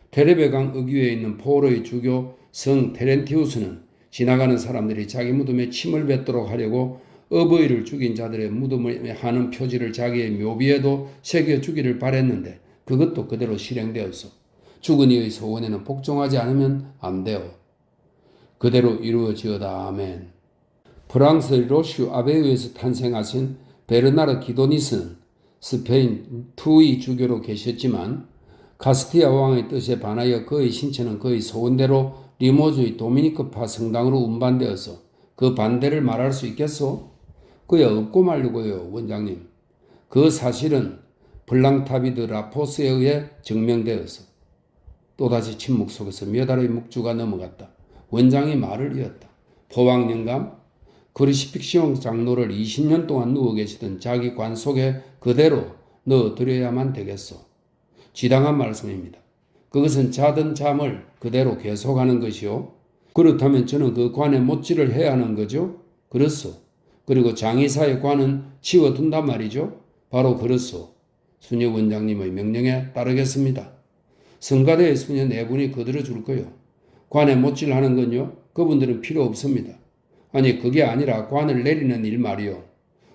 테레베강 의교에 있는 포로의 주교 성 테렌티우스는 지나가는 사람들이 자기 무덤에 침을 뱉도록 하려고 어버이를 죽인 자들의 무덤에 하는 표지를 자기의 묘비에도 새겨주기를 바랬는데 그것도 그대로 실행되었어. 죽은 이의 소원에는 복종하지 않으면 안 돼요. 그대로 이루어지어다. 아멘. 프랑스 로슈 아베유에서 탄생하신 베르나르 기도니스는 스페인 투이 주교로 계셨지만 카스티아 왕의 뜻에 반하여 그의 신체는 그의 소원대로 리모주의 도미니크파 성당으로 운반되어서 그 반대를 말할 수 있겠소? 그야 없고 말고요, 원장님. 그 사실은 블랑타비드 라포스에 의해 증명되어서 또다시 침묵 속에서 몇 알의 묵주가 넘어갔다. 원장이 말을 이었다. 포왕영감, 그리시픽시옹 장로를 20년 동안 누워 계시던 자기 관 속에 그대로 넣어드려야만 되겠소. 지당한 말씀입니다. 그것은 자던 잠을 그대로 계속하는 것이요. 그렇다면 저는 그 관에 못질을 해야 하는 거죠? 그렇소. 그리고 장의사의 관은 치워둔단 말이죠? 바로 그렇소. 수녀 원장님의 명령에 따르겠습니다. 성가대의 수녀 4분이 거들어 줄 거요. 관에 못질하는 건요? 그분들은 필요 없습니다. 아니 그게 아니라 관을 내리는 일 말이요.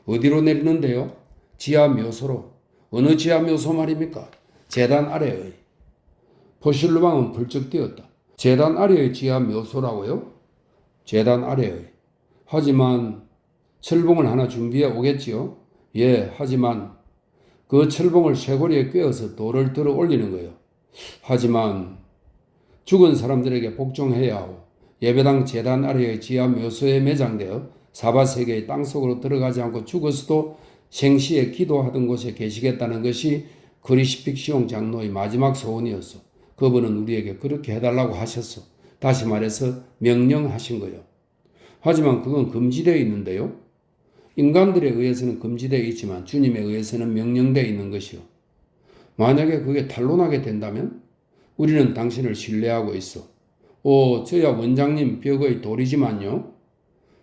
어디로 내리는데요? 지하 묘소로. 어느 지하 묘소 말입니까? 재단 아래의. 포실루방은 불쩍 뛰었다. 재단 아래의 지하 묘소라고요? 재단 아래의. 하지만 철봉을 하나 준비해 오겠지요? 예, 하지만 그 철봉을 쇠고리에 꿰어서 돌을 들어 올리는 거예요. 하지만 죽은 사람들에게 복종해야 하고 예배당 재단 아래의 지하 묘소에 매장되어 사바세계의 땅속으로 들어가지 않고 죽어서도 생시에 기도하던 곳에 계시겠다는 것이 그리시픽시옹 장로의 마지막 소원이었어. 그분은 우리에게 그렇게 해달라고 하셨어. 다시 말해서 명령하신 거예요. 하지만 그건 금지되어 있는데요. 인간들에 의해서는 금지되어 있지만 주님에 의해서는 명령되어 있는 것이요. 만약에 그게 탄로나게 된다면 우리는 당신을 신뢰하고 있어. 저야 원장님 벽의 돌이지만요.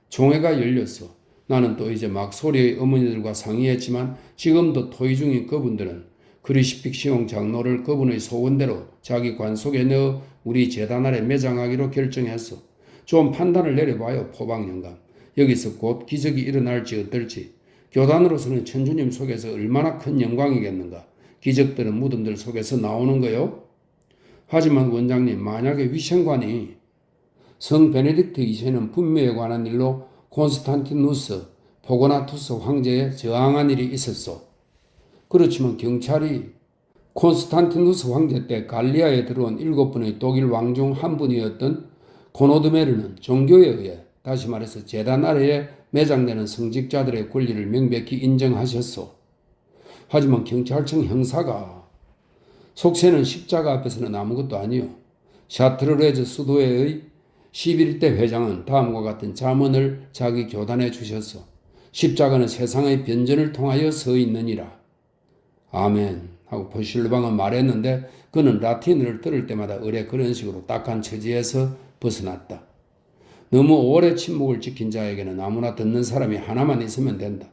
종회가 열렸어. 나는 또 이제 막 소리의 어머니들과 상의했지만 지금도 토의 중인 그분들은 그리시픽시옹 장로를 그분의 소원대로 자기 관 속에 넣어 우리 재단 아래 매장하기로 결정했어. 좀 판단을 내려봐요, 포방영감. 여기서 곧 기적이 일어날지 어떨지. 교단으로서는 천주님 속에서 얼마나 큰 영광이겠는가. 기적들은 무덤들 속에서 나오는 거요. 하지만 원장님, 만약에 위생관이 성 베네딕트 2세는 분묘에 관한 일로 콘스탄티누스 포고나투스 황제에 저항한 일이 있었소. 그렇지만 경찰이 콘스탄티누스 황제 때 갈리아에 들어온 7분의 독일 왕 중 한 분이었던 고노드메르는 종교에 의해 다시 말해서 제단 아래에 매장되는 성직자들의 권리를 명백히 인정하셨소. 하지만 경찰청 형사가 속세는 십자가 앞에서는 아무것도 아니요. 샤트르레즈 수도회의 11대 회장은 다음과 같은 잠언을 자기 교단에 주셨소. 십자가는 세상의 변전을 통하여 서 있느니라. 아멘 하고 포실루방은 말했는데 그는 라틴어를 들을 때마다 의뢰 그런 식으로 딱한 처지에서 벗어났다. 너무 오래 침묵을 지킨 자에게는 아무나 듣는 사람이 하나만 있으면 된다.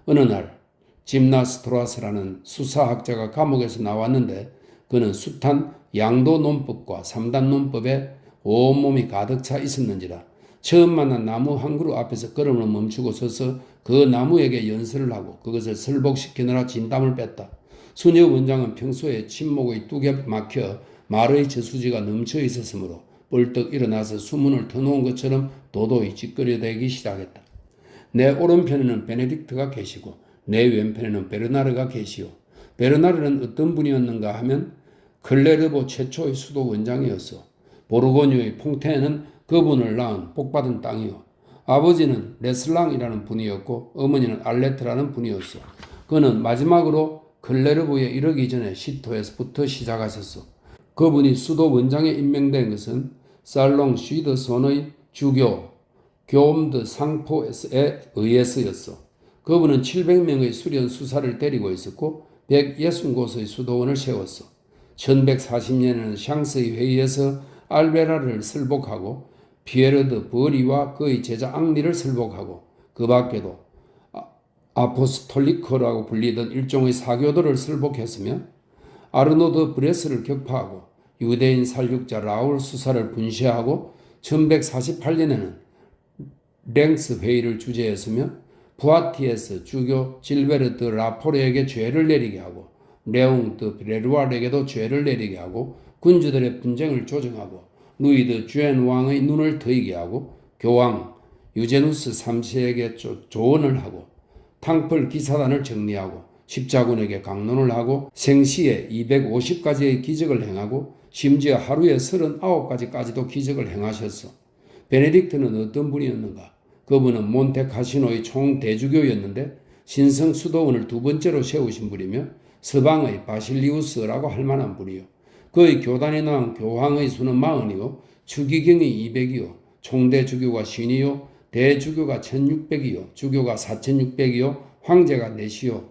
어느 날 짐나스트라스라는 수사학자가 감옥에서 나왔는데 그는 숱한 양도 논법과 3단 논법에 온몸이 가득 차 있었는지라 처음 만난 나무 한 그루 앞에서 걸음을 멈추고 서서 그 나무에게 연설을 하고 그것을 설복시키느라 진땀을 뺐다. 수녀 원장은 평소에 침묵의 뚝에 막혀 말의 저수지가 넘쳐 있었으므로 벌떡 일어나서 수문을 터놓은 것처럼 도도히 찌끄려대기 시작했다. 내 오른편에는 베네딕트가 계시고 내 왼편에는 베르나르가 계시오. 베르나르는 어떤 분이었는가 하면 클레르보 최초의 수도 원장이었어. 보르고뉴의 퐁테는 그분을 낳은 복받은 땅이요. 아버지는 레슬랑이라는 분이었고 어머니는 알레트라는 분이었어. 그는 마지막으로 클레르보에 이르기 전에 시토에서부터 시작하셨어. 그분이 수도 원장에 임명된 것은 살롱 쉬드손의 주교 교옴드 상포에 의해서였어. 그분은 700명의 수련 수사를 데리고 있었고 160곳의 수도원을 세웠어. 1140년에는 샹스의 회의에서 알베라를 설복하고 피에르드 버리와 그의 제자 앙리를 설복하고 그 밖에도 아포스톨리커라고 불리던 일종의 사교도를 설복했으며 아르노드 브레스를 격파하고 유대인 살육자 라울 수사를 분쇄하고 1148년에는 랭스 회의를 주재했으며 부아티에스 주교 질베르트 라포르에게 죄를 내리게 하고 레옹 드 브레루알에게도 죄를 내리게 하고 군주들의 분쟁을 조정하고 루이드 주엔 왕의 눈을 트이게 하고 교황 유제누스 3세에게 조언을 하고 탕플 기사단을 정리하고 십자군에게 강론을 하고 생시에 250가지의 기적을 행하고 심지어 하루에 39가지까지도 기적을 행하셨어. 베네딕트는 어떤 분이었는가? 그분은 몬테카시노의 총대주교였는데 신성 수도원을 두 번째로 세우신 분이며 서방의 바실리우스라고 할 만한 분이요. 그의 교단에 나온 교황의 수는 40이요. 추기경이 200이요. 총대주교가 50이요. 대주교가 1600이요. 주교가 4600이요. 황제가 4이요.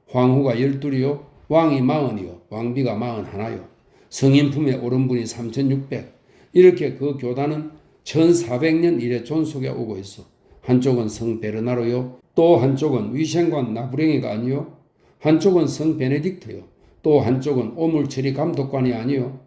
황후가 12이요. 왕이 40이요. 왕비가 41이요. 성인품에 오른 분이 3600. 이렇게 그 교단은 1400년 이래 존속해 오고 있어. 한쪽은 성 베르나르요. 또 한쪽은 위생관 나부랭이가 아니요. 한쪽은 성 베네딕트요. 또 한쪽은 오물처리 감독관이 아니요.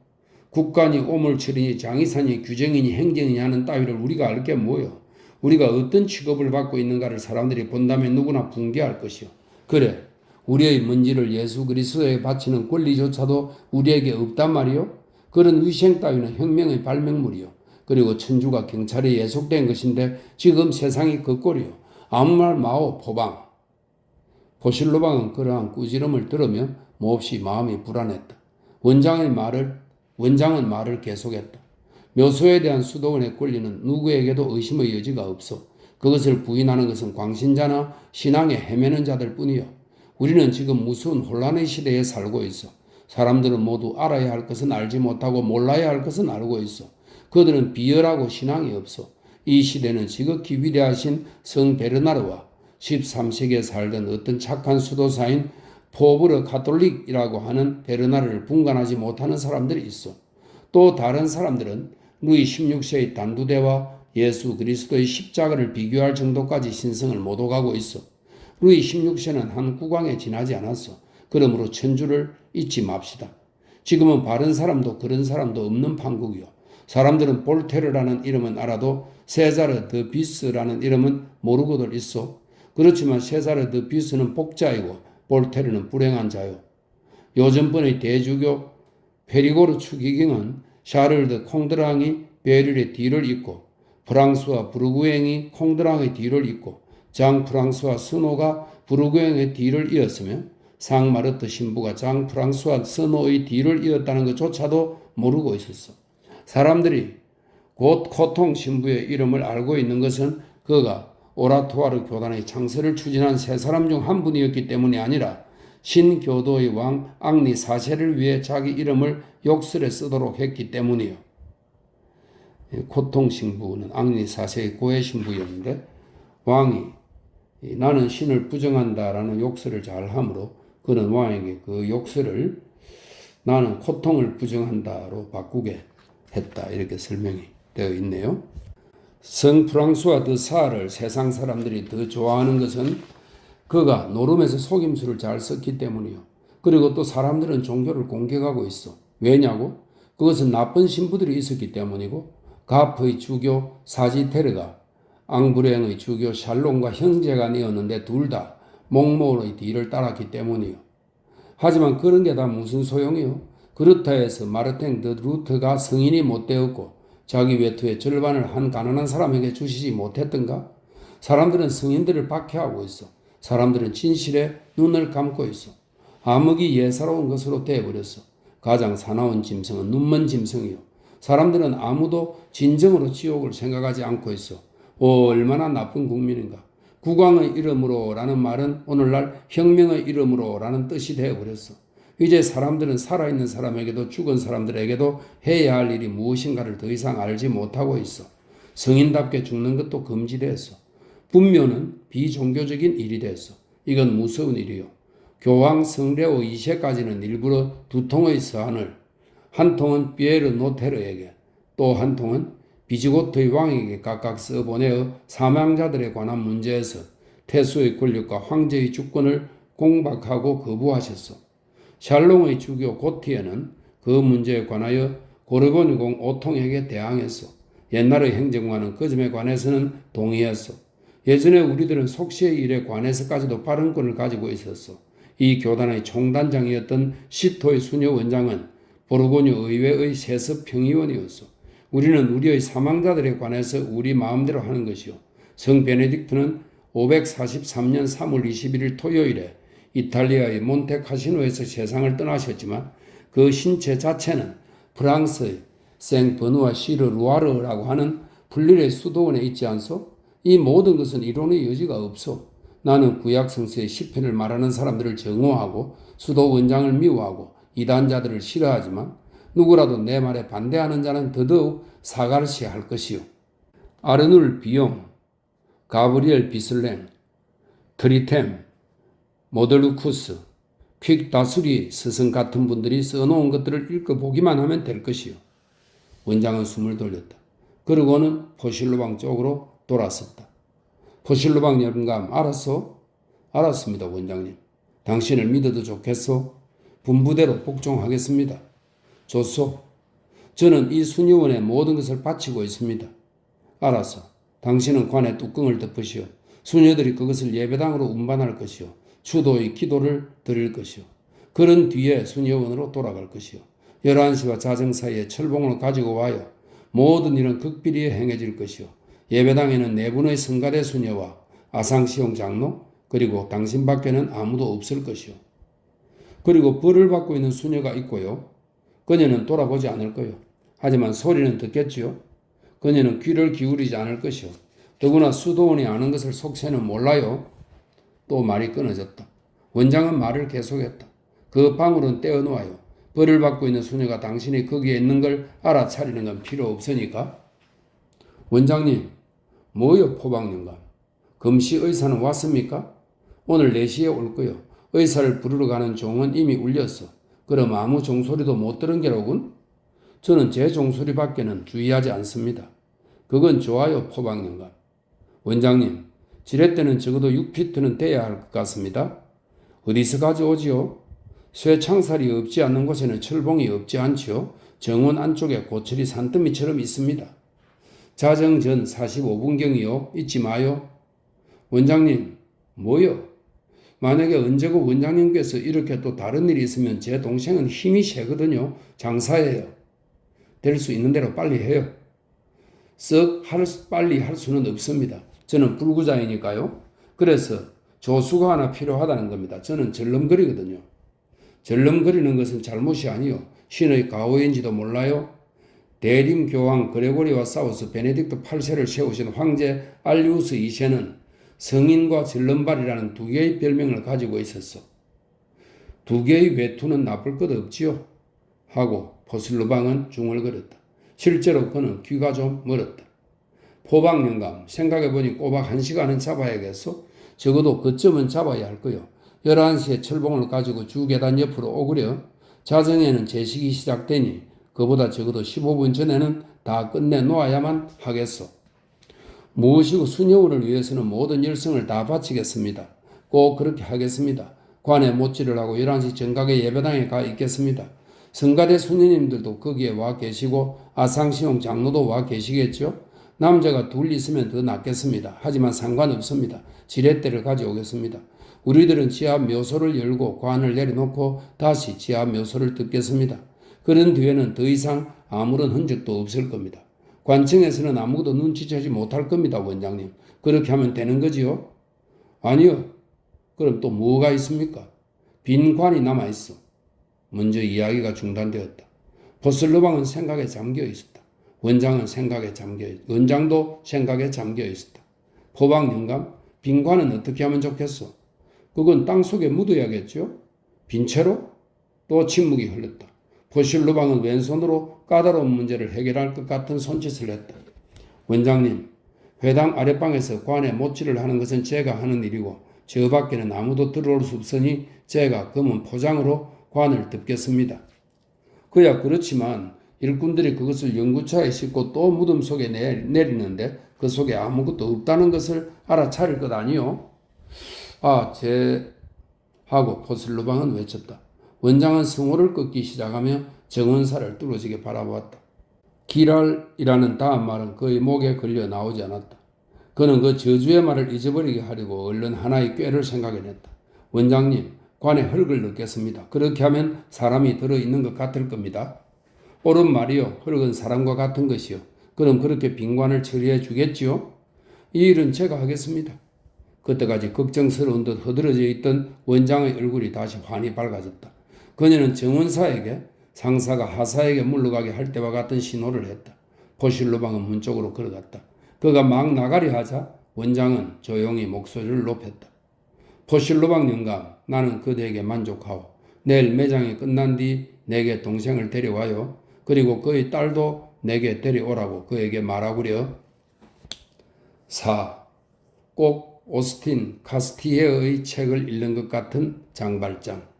국관이 오물처리니 장의사니 규정이니 행정이니 하는 따위를 우리가 알 게 뭐요. 우리가 어떤 취급을 받고 있는가를 사람들이 본다면 누구나 붕괴할 것이요. 그래, 우리의 먼지를 예수 그리스도에 바치는 권리조차도 우리에게 없단 말이요. 그런 위생 따위는 혁명의 발명물이요. 그리고 천주가 경찰에 예속된 것인데 지금 세상이 그 꼴이요. 아무 말 마오 포방. 보실로방은 그러한 꾸지람을 들으며 몹시 마음이 불안했다. 원장은 말을 계속했다. 묘소에 대한 수도원의 권리는 누구에게도 의심의 여지가 없어. 그것을 부인하는 것은 광신자나 신앙에 헤매는 자들 뿐이요. 우리는 지금 무서운 혼란의 시대에 살고 있어. 사람들은 모두 알아야 할 것은 알지 못하고 몰라야 할 것은 알고 있어. 그들은 비열하고 신앙이 없어. 이 시대는 지극히 위대하신 성 베르나르와 13세기에 살던 어떤 착한 수도사인 포브르 카톨릭이라고 하는 베르나르를 분간하지 못하는 사람들이 있어. 또 다른 사람들은 루이 16세의 단두대와 예수 그리스도의 십자가를 비교할 정도까지 신성을 못 오가고 있어. 루이 16세는 한 국왕에 지나지 않았어. 그러므로 천주를 잊지 맙시다. 지금은 바른 사람도 그런 사람도 없는 판국이요. 사람들은 볼테르라는 이름은 알아도 세자르 드 비스라는 이름은 모르고들 있어. 그렇지만 세자르 드 비스는 복자이고 볼테르는 불행한 자요. 요즘번의 대주교 페리고르 추기경은 샤를 드 콩드랑이 베를의 뒤를 잇고 프랑스와 부르구행이 콩드랑의 뒤를 잇고 장 프랑스와 스노가 부르구행의 뒤를 이었으며 상마르트 신부가 장 프랑스와 스노의 뒤를 이었다는 것조차도 모르고 있었어. 사람들이 곧 코통 신부의 이름을 알고 있는 것은 그가 오라토아르 교단의 창설을 추진한 세 사람 중 한 분이었기 때문이 아니라 신교도의 왕 앙리 4세를 위해 자기 이름을 욕설에 쓰도록 했기 때문이요. 코통 신부는 앙리 4세의 고해 신부였는데 왕이 나는 신을 부정한다라는 욕설을 잘 하므로 그는 왕에게 그 욕설을 나는 코통을 부정한다로 바꾸게 했다. 이렇게 설명이 되어 있네요. 성 프랑스와 드 사를 세상 사람들이 더 좋아하는 것은 그가 노름에서 속임수를 잘 썼기 때문이요. 그리고 또 사람들은 종교를 공격하고 있어. 왜냐고? 그것은 나쁜 신부들이 있었기 때문이고 가프의 주교 사지테르가 앙브레행의 주교 샬롬과 형제간이었는데 둘 다 목모의 뒤를 따랐기 때문이요. 하지만 그런 게 다 무슨 소용이요? 그렇다 해서 마르탱 드 루트가 성인이 못 되었고 자기 외투의 절반을 한 가난한 사람에게 주시지 못했던가? 사람들은 성인들을 박해하고 있어. 사람들은 진실에 눈을 감고 있어. 암흑이 예사로운 것으로 되어버렸어. 가장 사나운 짐승은 눈먼 짐승이요. 사람들은 아무도 진정으로 지옥을 생각하지 않고 있어. 오, 얼마나 나쁜 국민인가. 국왕의 이름으로 라는 말은 오늘날 혁명의 이름으로 라는 뜻이 되어버렸어. 이제 사람들은 살아있는 사람에게도 죽은 사람들에게도 해야 할 일이 무엇인가를 더 이상 알지 못하고 있어. 성인답게 죽는 것도 금지됐어. 분묘는 비종교적인 일이 됐어. 이건 무서운 일이요. 교황 성레오 2세까지는 일부러 두 통의 서한을, 한 통은 피에르 노테르에게, 또 한 통은 비지고트의 왕에게 각각 써보내어 사망자들에 관한 문제에서 태수의 권력과 황제의 주권을 공박하고 거부하셨어. 샬롱의 주교 고티에는 그 문제에 관하여 고르고니공 5통에게 대항했어. 옛날의 행정관은 그 점에 관해서는 동의했어. 예전에 우리들은 속시의 일에 관해서까지도 발언권을 가지고 있었어. 이 교단의 총단장이었던 시토의 수녀 원장은 보르고뉴 의회의 세습 평의원이었어. 우리는 우리의 사망자들에 관해서 우리 마음대로 하는 것이요. 성 베네딕트는 543년 3월 21일 토요일에 이탈리아의 몬테카시노에서 세상을 떠나셨지만 그 신체 자체는 프랑스의 생버누아 시르 루아르라고 하는 분리의 수도원에 있지 않소? 이 모든 것은 이론의 여지가 없어. 나는 구약 성서의 시편을 말하는 사람들을 정오하고 수도 원장을 미워하고 이단자들을 싫어하지만 누구라도 내 말에 반대하는 자는 더더욱 사가르시야 할 것이요. 아르눌 비용, 가브리엘 비슬랭, 트리템, 모델루쿠스, 퀵 다수리 스승 같은 분들이 써놓은 것들을 읽어보기만 하면 될 것이요. 원장은 숨을 돌렸다. 그러고는 포실로방 쪽으로 돌아섰다. 포실로방 영감 알았어? 알았습니다, 원장님. 당신을 믿어도 좋겠소? 분부대로 복종하겠습니다. 좋소. 저는 이 수녀원의 모든 것을 바치고 있습니다. 알았어. 당신은 관의 뚜껑을 덮으시오. 수녀들이 그것을 예배당으로 운반할 것이오. 추도의 기도를 드릴 것이오. 그런 뒤에 수녀원으로 돌아갈 것이오. 11시와 자정 사이에 철봉을 가지고 와요. 모든 일은 극비리에 행해질 것이오. 예배당에는 네 분의 성가대 수녀와 아상시용 장로 그리고 당신 밖에는 아무도 없을 것이오. 그리고 벌을 받고 있는 수녀가 있고요. 그녀는 돌아보지 않을 거요. 하지만 소리는 듣겠지요. 그녀는 귀를 기울이지 않을 것이요. 더구나 수도원이 아는 것을 속세는 몰라요. 또 말이 끊어졌다. 원장은 말을 계속했다. 그 방울은 떼어놓아요. 벌을 받고 있는 수녀가 당신이 거기에 있는 걸 알아차리는 건 필요 없으니까. 원장님, 뭐요 포박영감? 금시 의사는 왔습니까? 오늘 4시에 올 거요. 의사를 부르러 가는 종은 이미 울렸어. 그럼 아무 종소리도 못 들은 게로군? 저는 제 종소리밖에는 주의하지 않습니다. 그건 좋아요 포박영감. 원장님, 지렛대는 적어도 6피트는 돼야 할 것 같습니다. 어디서 가져오지요? 쇠창살이 없지 않는 곳에는 철봉이 없지 않지요. 정원 안쪽에 고철이 산더미처럼 있습니다. 자정 전 45분경이요. 잊지 마요. 원장님, 뭐요? 만약에 언제고 원장님께서 이렇게 또 다른 일이 있으면 제 동생은 힘이 세거든요. 장사예요. 될 수 있는 대로 빨리 해요. 빨리 할 수는 없습니다. 저는 불구자이니까요. 그래서 조수가 하나 필요하다는 겁니다. 저는 절름거리거든요. 절름거리는 것은 잘못이 아니요. 신의 가호인지도 몰라요. 대림교황 그레고리와 싸워서 베네딕토 8세를 세우신 황제 알리우스 2세는 성인과 절름발이라는 두 개의 별명을 가지고 있었어. 두 개의 외투는 나쁠 것 없지요. 하고 포슬루방은 중얼거렸다. 실제로 그는 귀가 좀 멀었다. 포박영감, 생각해보니 꼬박 1시간은 잡아야겠소? 적어도 그쯤은 잡아야 할 거요. 11시에 철봉을 가지고 주계단 옆으로 오구려. 자정에는 제식이 시작되니 그보다 적어도 15분 전에는 다 끝내놓아야만 하겠소. 무엇이고 수녀원을 위해서는 모든 열성을 다 바치겠습니다. 꼭 그렇게 하겠습니다. 관에 못질을 하고 11시 정각에 예배당에 가 있겠습니다. 성가대 수녀님들도 거기에 와 계시고 아상시용 장로도 와 계시겠죠. 남자가 둘 있으면 더 낫겠습니다. 하지만 상관없습니다. 지렛대를 가져오겠습니다. 우리들은 지하 묘소를 열고 관을 내려놓고 다시 지하 묘소를 듣겠습니다. 그런 뒤에는 더 이상 아무런 흔적도 없을 겁니다. 관청에서는 아무것도 눈치채지 못할 겁니다, 원장님. 그렇게 하면 되는 거지요? 아니요. 그럼 또 뭐가 있습니까? 빈 관이 남아있어. 먼저 이야기가 중단되었다. 보슬로방은 생각에 잠겨 있었다. 원장도 생각에 잠겨 있었다. 포박 영감, 빈 관은 어떻게 하면 좋겠소? 그건 땅속에 묻어야겠죠? 빈 채로? 또 침묵이 흘렀다. 보실로방은 왼손으로 까다로운 문제를 해결할 것 같은 손짓을 했다. 원장님, 회당 아랫방에서 관에 못질을 하는 것은 제가 하는 일이고 저 밖에는 아무도 들어올 수 없으니 제가 검은 포장으로 관을 덮겠습니다. 그야 그렇지만 일꾼들이 그것을 연구차에 싣고 또 무덤 속에 내리는데 그 속에 아무것도 없다는 것을 알아차릴 것 아니요? 하고 보슬로방은 외쳤다. 원장은 성호를 꺾기 시작하며 정원사를 뚫어지게 바라보았다. 기랄이라는 다음 말은 그의 목에 걸려 나오지 않았다. 그는 그 저주의 말을 잊어버리게 하려고 얼른 하나의 꾀를 생각해냈다. 원장님, 관에 흙을 넣겠습니다. 그렇게 하면 사람이 들어있는 것 같을 겁니다. 옳은 말이요. 흙은 사람과 같은 것이요. 그럼 그렇게 빈관을 처리해 주겠지요? 이 일은 제가 하겠습니다. 그때까지 걱정스러운 듯 흐드러져 있던 원장의 얼굴이 다시 환히 밝아졌다. 그녀는 정원사에게 상사가 하사에게 물러가게 할 때와 같은 신호를 했다. 보실로방은 문 쪽으로 걸어갔다. 그가 막 나가려 하자 원장은 조용히 목소리를 높였다. 보실로방 영감, 나는 그대에게 만족하오. 내일 매장이 끝난 뒤 내게 동생을 데려와요. 그리고 그의 딸도 내게 데려오라고 그에게 말하구려. 4. 꼭 오스틴 카스티에의 책을 읽는 것 같은 장발장.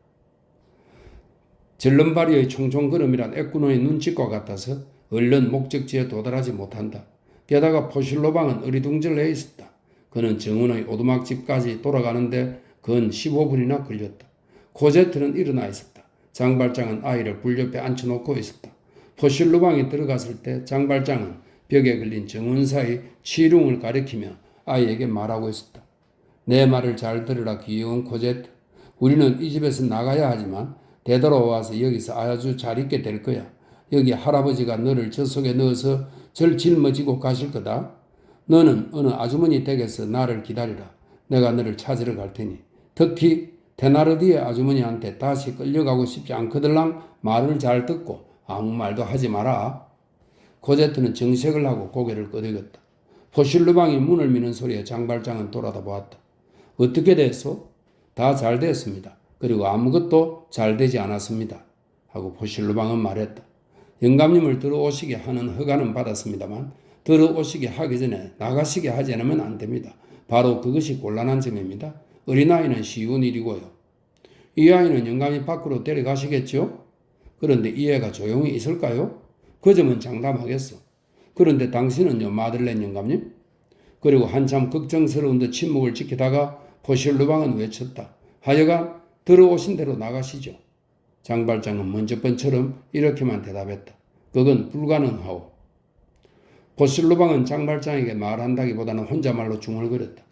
절름발이의 총총걸음이란 애꾸노의 눈짓과 같아서 얼른 목적지에 도달하지 못한다. 게다가 포실로방은 어리둥절해 있었다. 그는 정원의 오두막집까지 돌아가는데 근 15분이나 걸렸다. 코제트는 일어나 있었다. 장발장은 아이를 불 옆에 앉혀놓고 있었다. 포실로방이 들어갔을 때 장발장은 벽에 걸린 정원사의 치룽을 가리키며 아이에게 말하고 있었다. 내 말을 잘 들으라 귀여운 코제트. 우리는 이 집에서 나가야 하지만 되돌아와서 여기서 아주 잘 있게 될 거야. 여기 할아버지가 너를 저 속에 넣어서 절 짊어지고 가실 거다. 너는 어느 아주머니 댁에서 나를 기다리라. 내가 너를 찾으러 갈 테니. 특히 테나르디의 아주머니한테 다시 끌려가고 싶지 않거들랑 말을 잘 듣고 아무 말도 하지 마라. 코제트는 정색을 하고 고개를 끄덕였다. 포실루방이 문을 미는 소리에 장발장은 돌아다 보았다. 어떻게 됐소? 다 잘 됐습니다. 그리고 아무것도 잘 되지 않았습니다. 하고 포실루방은 말했다. 영감님을 들어오시게 하는 허가는 받았습니다만 들어오시게 하기 전에 나가시게 하지 않으면 안 됩니다. 바로 그것이 곤란한 점입니다. 어린아이는 쉬운 일이고요. 이 아이는 영감이 밖으로 데려가시겠죠? 그런데 이 애가 조용히 있을까요? 그 점은 장담하겠어. 그런데 당신은요, 마들렌 영감님? 그리고 한참 걱정스러운 듯 침묵을 지키다가 포실루방은 외쳤다. 하여간 들어오신 대로 나가시죠. 장발장은 먼저 번처럼 이렇게만 대답했다. 그건 불가능하오. 포실루방은 장발장에게 말한다기보다는 혼자말로 중얼거렸다.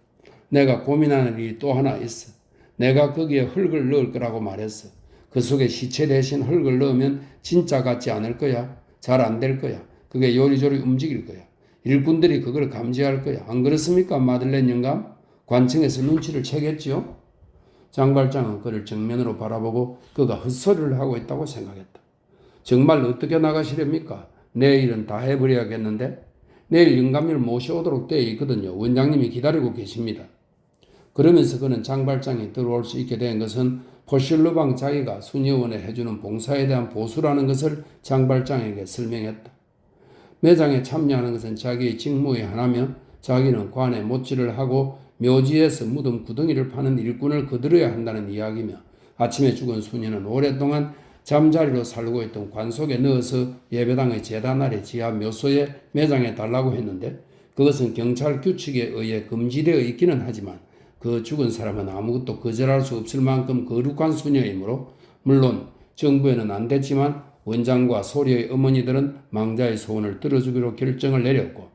내가 고민하는 일이 또 하나 있어. 내가 거기에 흙을 넣을 거라고 말했어. 그 속에 시체 대신 흙을 넣으면 진짜 같지 않을 거야. 잘 안 될 거야. 그게 요리조리 움직일 거야. 일꾼들이 그걸 감지할 거야. 안 그렇습니까, 마들렌 영감? 관청에서 눈치를 채겠지요? 장발장은 그를 정면으로 바라보고 그가 헛소리를 하고 있다고 생각했다. 정말 어떻게 나가시렵니까? 내일은 다 해버려야겠는데? 내일 영감님을 모셔오도록 되어 있거든요. 원장님이 기다리고 계십니다. 그러면서 그는 장발장이 들어올 수 있게 된 것은 포실루방 자기가 수녀원에 해주는 봉사에 대한 보수라는 것을 장발장에게 설명했다. 매장에 참여하는 것은 자기의 직무의 하나며 자기는 관에 못질을 하고 묘지에서 무덤 구덩이를 파는 일꾼을 거들어야 한다는 이야기며 아침에 죽은 수녀는 오랫동안 잠자리로 살고 있던 관 속에 넣어서 예배당의 제단 아래 지하 묘소에 매장해 달라고 했는데 그것은 경찰 규칙에 의해 금지되어 있기는 하지만 그 죽은 사람은 아무것도 거절할 수 없을 만큼 거룩한 수녀이므로 물론 정부에는 안 됐지만 원장과 소리의 어머니들은 망자의 소원을 들어주기로 결정을 내렸고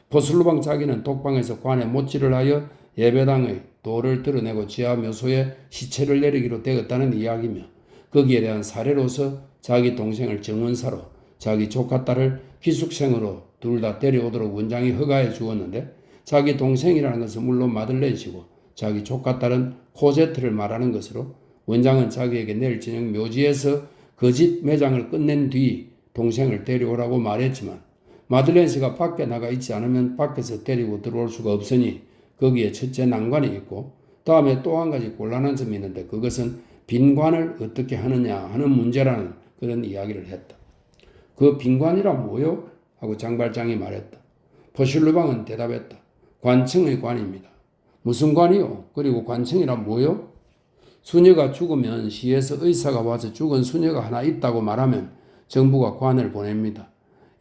포슬루방 자기는 독방에서 관에 못질을 하여 예배당의 돌을 드러내고 지하 묘소에 시체를 내리기로 되었다는 이야기며 거기에 대한 사례로서 자기 동생을 정원사로 자기 조카 딸을 기숙생으로 둘 다 데려오도록 원장이 허가해 주었는데 자기 동생이라는 것은 물론 마들렌이고 자기 조카 딸은 코제트를 말하는 것으로 원장은 자기에게 내일 저녁 묘지에서 거짓 매장을 끝낸 뒤 동생을 데려오라고 말했지만 마들렌 씨가 밖에 나가 있지 않으면 밖에서 데리고 들어올 수가 없으니 거기에 첫째 난관이 있고 다음에 또 한 가지 곤란한 점이 있는데 그것은 빈관을 어떻게 하느냐 하는 문제라는 그런 이야기를 했다. 그 빈관이란 뭐요? 하고 장발장이 말했다. 포슐르방은 대답했다. 관청의 관입니다. 무슨 관이요? 그리고 관청이란 뭐요? 수녀가 죽으면 시에서 의사가 와서 죽은 수녀가 하나 있다고 말하면 정부가 관을 보냅니다.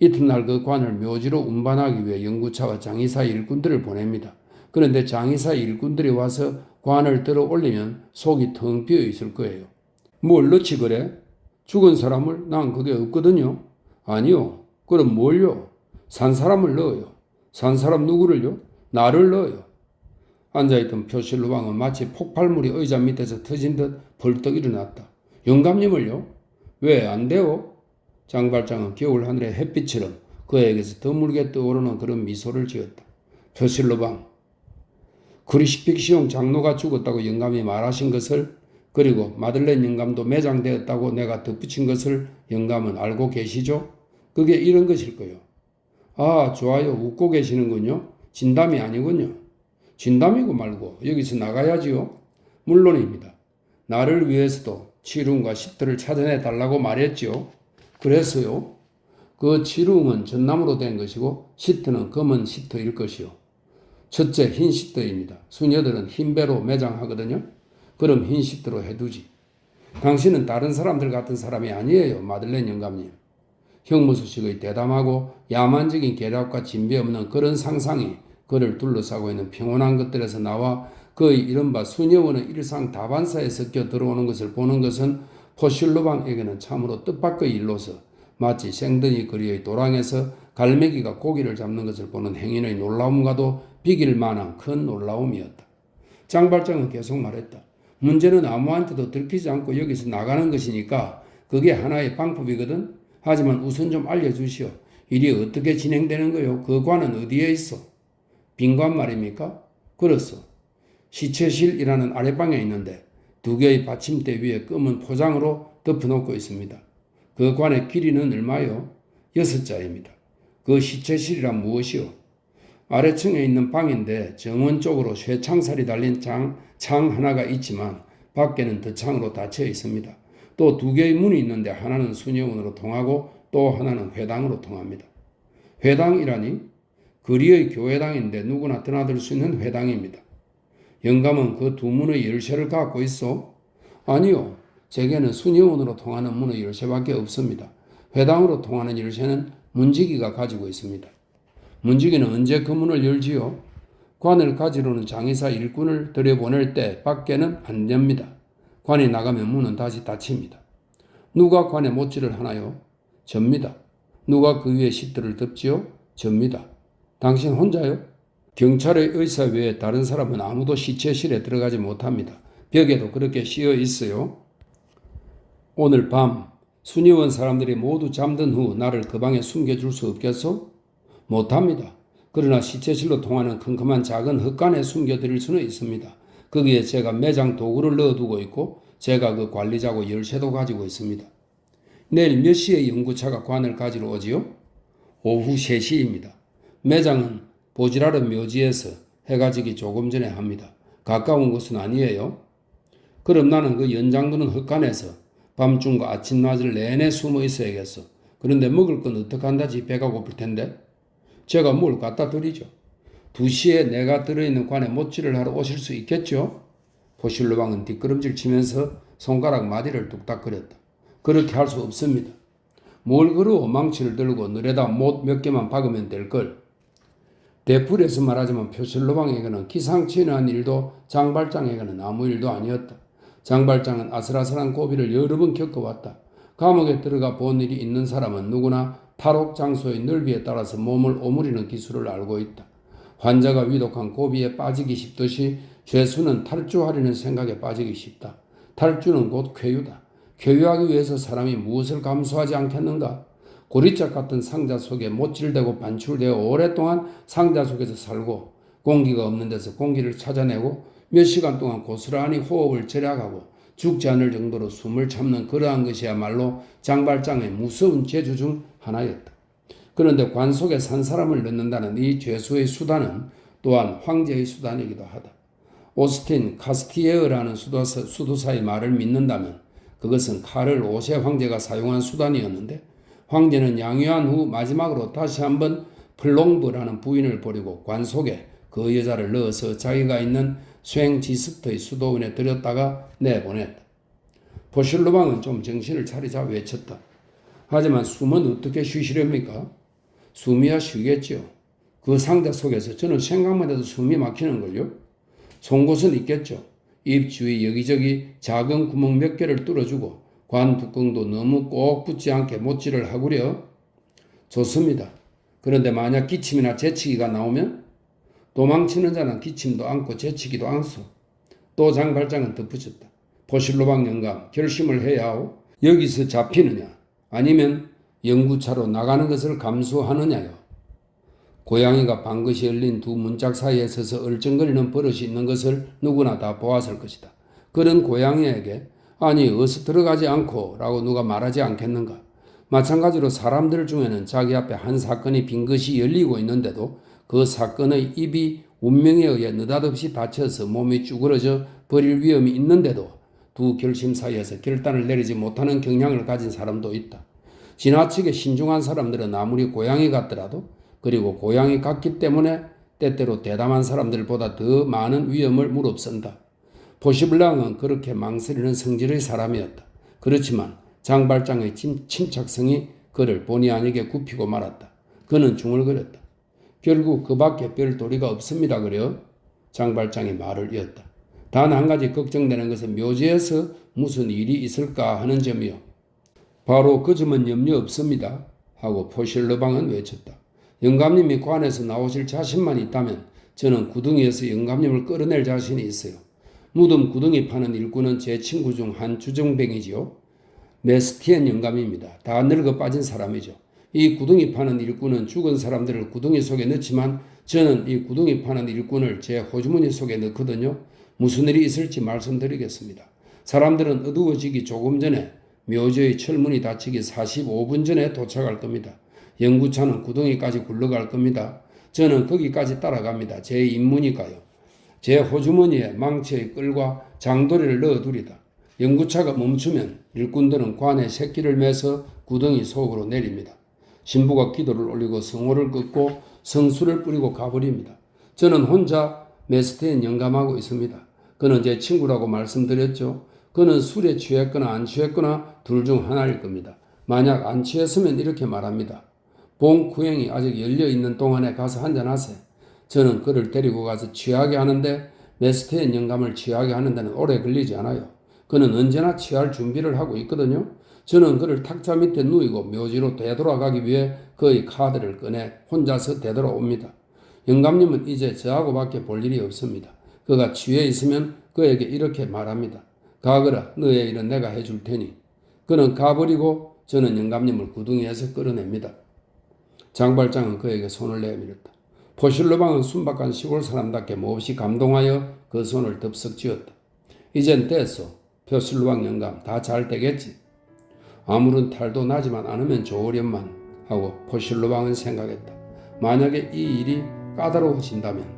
이튿날 그 관을 묘지로 운반하기 위해 연구차와 장의사 일꾼들을 보냅니다. 그런데 장의사 일꾼들이 와서 관을 들어 올리면 속이 텅 비어 있을 거예요. 뭘 넣지 그래? 죽은 사람을? 난 그게 없거든요. 아니요. 그럼 뭘요? 산 사람을 넣어요. 산 사람 누구를요? 나를 넣어요. 앉아있던 표실루방은 마치 폭발물이 의자 밑에서 터진 듯 벌떡 일어났다. 영감님을요? 왜 안 돼요? 장발장은 겨울 하늘의 햇빛처럼 그에게서 드물게 떠오르는 그런 미소를 지었다. 표실루방, 크루시픽시용 장로가 죽었다고 영감이 말하신 것을 그리고 마들렌 영감도 매장되었다고 내가 덧붙인 것을 영감은 알고 계시죠? 그게 이런 것일 거요. 아, 좋아요. 웃고 계시는군요. 진담이 아니군요. 진담이고 말고 여기서 나가야지요. 물론입니다. 나를 위해서도 치룽과 시트를 찾아내 달라고 말했지요. 그래서요. 그 치룽은 전나무로 된 것이고 시트는 검은 시트일 것이요. 첫째 흰 시트입니다. 수녀들은 흰 배로 매장하거든요. 그럼 흰 시트로 해두지. 당신은 다른 사람들 같은 사람이 아니에요. 마들렌 영감님. 형무소식의 대담하고 야만적인 계략과 진배 없는 그런 상상이 그를 둘러싸고 있는 평온한 것들에서 나와 그의 이른바 수녀원의 일상 다반사에 섞여 들어오는 것을 보는 것은 포슐루방에게는 참으로 뜻밖의 일로서 마치 생더니 거리의 도랑에서 갈매기가 고기를 잡는 것을 보는 행인의 놀라움과도 비길 만한 큰 놀라움이었다. 장발장은 계속 말했다. 문제는 아무한테도 들키지 않고 여기서 나가는 것이니까 그게 하나의 방법이거든. 하지만 우선 좀 알려주시오. 일이 어떻게 진행되는 거요? 그 관은 어디에 있어? 빈관 말입니까? 그렇소. 시체실이라는 아랫방에 있는데 두 개의 받침대 위에 검은 포장으로 덮어놓고 있습니다. 그 관의 길이는 얼마요? 6자입니다. 그 시체실이란 무엇이요? 아래층에 있는 방인데 정원 쪽으로 쇠창살이 달린 창 하나가 있지만 밖에는 덧창으로 닫혀 있습니다. 또 두 개의 문이 있는데 하나는 수녀원으로 통하고 또 하나는 회당으로 통합니다. 회당이라니? 거리의 교회당인데 누구나 드나들 수 있는 회당입니다. 영감은 그 두 문의 열쇠를 갖고 있어? 아니요. 제게는 수녀원으로 통하는 문의 열쇠밖에 없습니다. 회당으로 통하는 열쇠는 문지기가 가지고 있습니다. 문지기는 언제 그 문을 열지요? 관을 가지러는 장의사 일꾼을 들여보낼 때 밖에는 안 엽니다. 관이 나가면 문은 다시 닫힙니다. 누가 관에 못질을 하나요? 접니다. 누가 그 위에 시트를 덮지요? 접니다. 당신 혼자요? 경찰의 의사 외에 다른 사람은 아무도 시체실에 들어가지 못합니다. 벽에도 그렇게 씌어 있어요. 오늘 밤 수녀원 사람들이 모두 잠든 후 나를 그 방에 숨겨줄 수 없겠소? 못합니다. 그러나 시체실로 통하는 컴컴한 작은 헛간에 숨겨드릴 수는 있습니다. 거기에 제가 매장 도구를 넣어두고 있고 제가 그 관리자고 열쇠도 가지고 있습니다. 내일 몇 시에 연구차가 관을 가지러 오지요? 오후 3시입니다. 매장은 보지라르 묘지에서 해가 지기 조금 전에 합니다. 가까운 곳은 아니에요. 그럼 나는 그 연장도는 헛간에서 밤중과 아침낮을 내내 숨어 있어야겠어. 그런데 먹을 건 어떡한다지 배가 고플 텐데. 제가 뭘 갖다 드리죠. 2시에 내가 들어있는 관에 못질을 하러 오실 수 있겠죠? 포슐루방은 뒷걸음질 치면서 손가락 마디를 뚝딱거렸다. 그렇게 할 수 없습니다. 뭘 그러 망치를 들고 늘에다 못 몇 개만 박으면 될걸. 대풀에서 말하자면 포슐루방에게는 기상천외한 일도 장발장에게는 아무 일도 아니었다. 장발장은 아슬아슬한 고비를 여러 번 겪어왔다. 감옥에 들어가 본 일이 있는 사람은 누구나 탈옥 장소의 넓이에 따라서 몸을 오므리는 기술을 알고 있다. 환자가 위독한 고비에 빠지기 쉽듯이 죄수는 탈주하려는 생각에 빠지기 쉽다. 탈주는 곧 쾌유다. 쾌유하기 위해서 사람이 무엇을 감수하지 않겠는가? 고리짝 같은 상자 속에 못질되고 반출되어 오랫동안 상자 속에서 살고 공기가 없는 데서 공기를 찾아내고 몇 시간 동안 고스란히 호흡을 절약하고 죽지 않을 정도로 숨을 참는 그러한 것이야말로 장발장의 무서운 재주 중 하나였다. 그런데 관 속에 산 사람을 넣는다는 이 죄수의 수단은 또한 황제의 수단이기도 하다. 오스틴 카스티에어라는 수도사의 말을 믿는다면 그것은 카를 5세 황제가 사용한 수단이었는데 황제는 양위한 후 마지막으로 다시 한번 플롱브라는 부인을 버리고 관 속에 그 여자를 넣어서 자기가 있는 쉥지스트의 수도원에 들였다가 내보냈다. 포슐루방은 좀 정신을 차리자 외쳤다. 하지만 숨은 어떻게 쉬시렵니까? 숨이야 쉬겠지요. 그 상자 속에서 저는 생각만 해도 숨이 막히는걸요. 송곳은 있겠죠. 입 주위 여기저기 작은 구멍 몇 개를 뚫어주고 관 뚜껑도 너무 꼭 붙지 않게 못질을 하구려. 좋습니다. 그런데 만약 기침이나 재치기가 나오면 도망치는 자는 기침도 않고 재치기도 않소. 또 장발장은 덧붙였다. 포실로방 영감 결심을 해야 하오. 여기서 잡히느냐 아니면 영구차로 나가는 것을 감수하느냐요. 고양이가 방긋이 열린 두 문짝 사이에 서서 얼쩡거리는 버릇이 있는 것을 누구나 다 보았을 것이다. 그런 고양이에게 아니 어서 들어가지 않고 라고 누가 말하지 않겠는가. 마찬가지로 사람들 중에는 자기 앞에 한 사건이 빈 것이 열리고 있는데도 그 사건의 입이 운명에 의해 느닷없이 닫혀서 몸이 쭈그러져 버릴 위험이 있는데도 두 결심 사이에서 결단을 내리지 못하는 경향을 가진 사람도 있다. 지나치게 신중한 사람들은 아무리 고양이 같더라도 그리고 고양이 같기 때문에 때때로 대담한 사람들보다 더 많은 위험을 무릅쓴다. 포시블랑은 그렇게 망설이는 성질의 사람이었다. 그렇지만 장발장의 침착성이 그를 본의 아니게 굽히고 말았다. 그는 중얼거렸다. 결국 그 밖에 별 도리가 없습니다. 그래요? 장발장이 말을 이었다. 단 한 가지 걱정되는 것은 묘지에서 무슨 일이 있을까 하는 점이요. 바로 그 점은 염려 없습니다. 하고 포실러방은 외쳤다. 영감님이 관에서 나오실 자신만 있다면 저는 구덩이에서 영감님을 끌어낼 자신이 있어요. 무덤 구덩이 파는 일꾼은 제 친구 중 한 주정뱅이지요. 메스티엔 영감입니다. 다 늙어 빠진 사람이죠. 이 구덩이 파는 일꾼은 죽은 사람들을 구덩이 속에 넣지만 저는 이 구덩이 파는 일꾼을 제 호주머니 속에 넣거든요. 무슨 일이 있을지 말씀드리겠습니다. 사람들은 어두워지기 조금 전에 묘지의 철문이 닫히기 45분 전에 도착할 겁니다. 영구차는 구덩이까지 굴러갈 겁니다. 저는 거기까지 따라갑니다. 제 임무니까요. 제 호주머니에 망치의 끌과 장도리를 넣어두리다. 영구차가 멈추면 일꾼들은 관에 새끼를 매서 구덩이 속으로 내립니다. 신부가 기도를 올리고 성호를 긋고 성수를 뿌리고 가버립니다. 저는 혼자 메스테인 영감하고 있습니다. 그는 제 친구라고 말씀드렸죠. 그는 술에 취했거나 안 취했거나 둘 중 하나일 겁니다. 만약 안 취했으면 이렇게 말합니다. 본 구행이 아직 열려있는 동안에 가서 한잔하세요. 저는 그를 데리고 가서 취하게 하는데 메스테인 영감을 취하게 하는 데는 오래 걸리지 않아요. 그는 언제나 취할 준비를 하고 있거든요. 저는 그를 탁자 밑에 누이고 묘지로 되돌아가기 위해 그의 카드를 꺼내 혼자서 되돌아옵니다. 영감님은 이제 저하고 밖에 볼 일이 없습니다. 그가 취해 있으면 그에게 이렇게 말합니다. 가거라, 너의 일은 내가 해줄 테니. 그는 가버리고 저는 영감님을 구덩이에서 끌어냅니다. 장발장은 그에게 손을 내밀었다. 포실러방은 순박한 시골 사람답게 몹시 감동하여 그 손을 덥석 쥐었다. 이젠 됐소. 포실러방 영감, 다 잘 되겠지. 아무런 탈도 나지만 않으면 좋으련만 하고 포실러방은 생각했다. 만약에 이 일이 까다로워진다면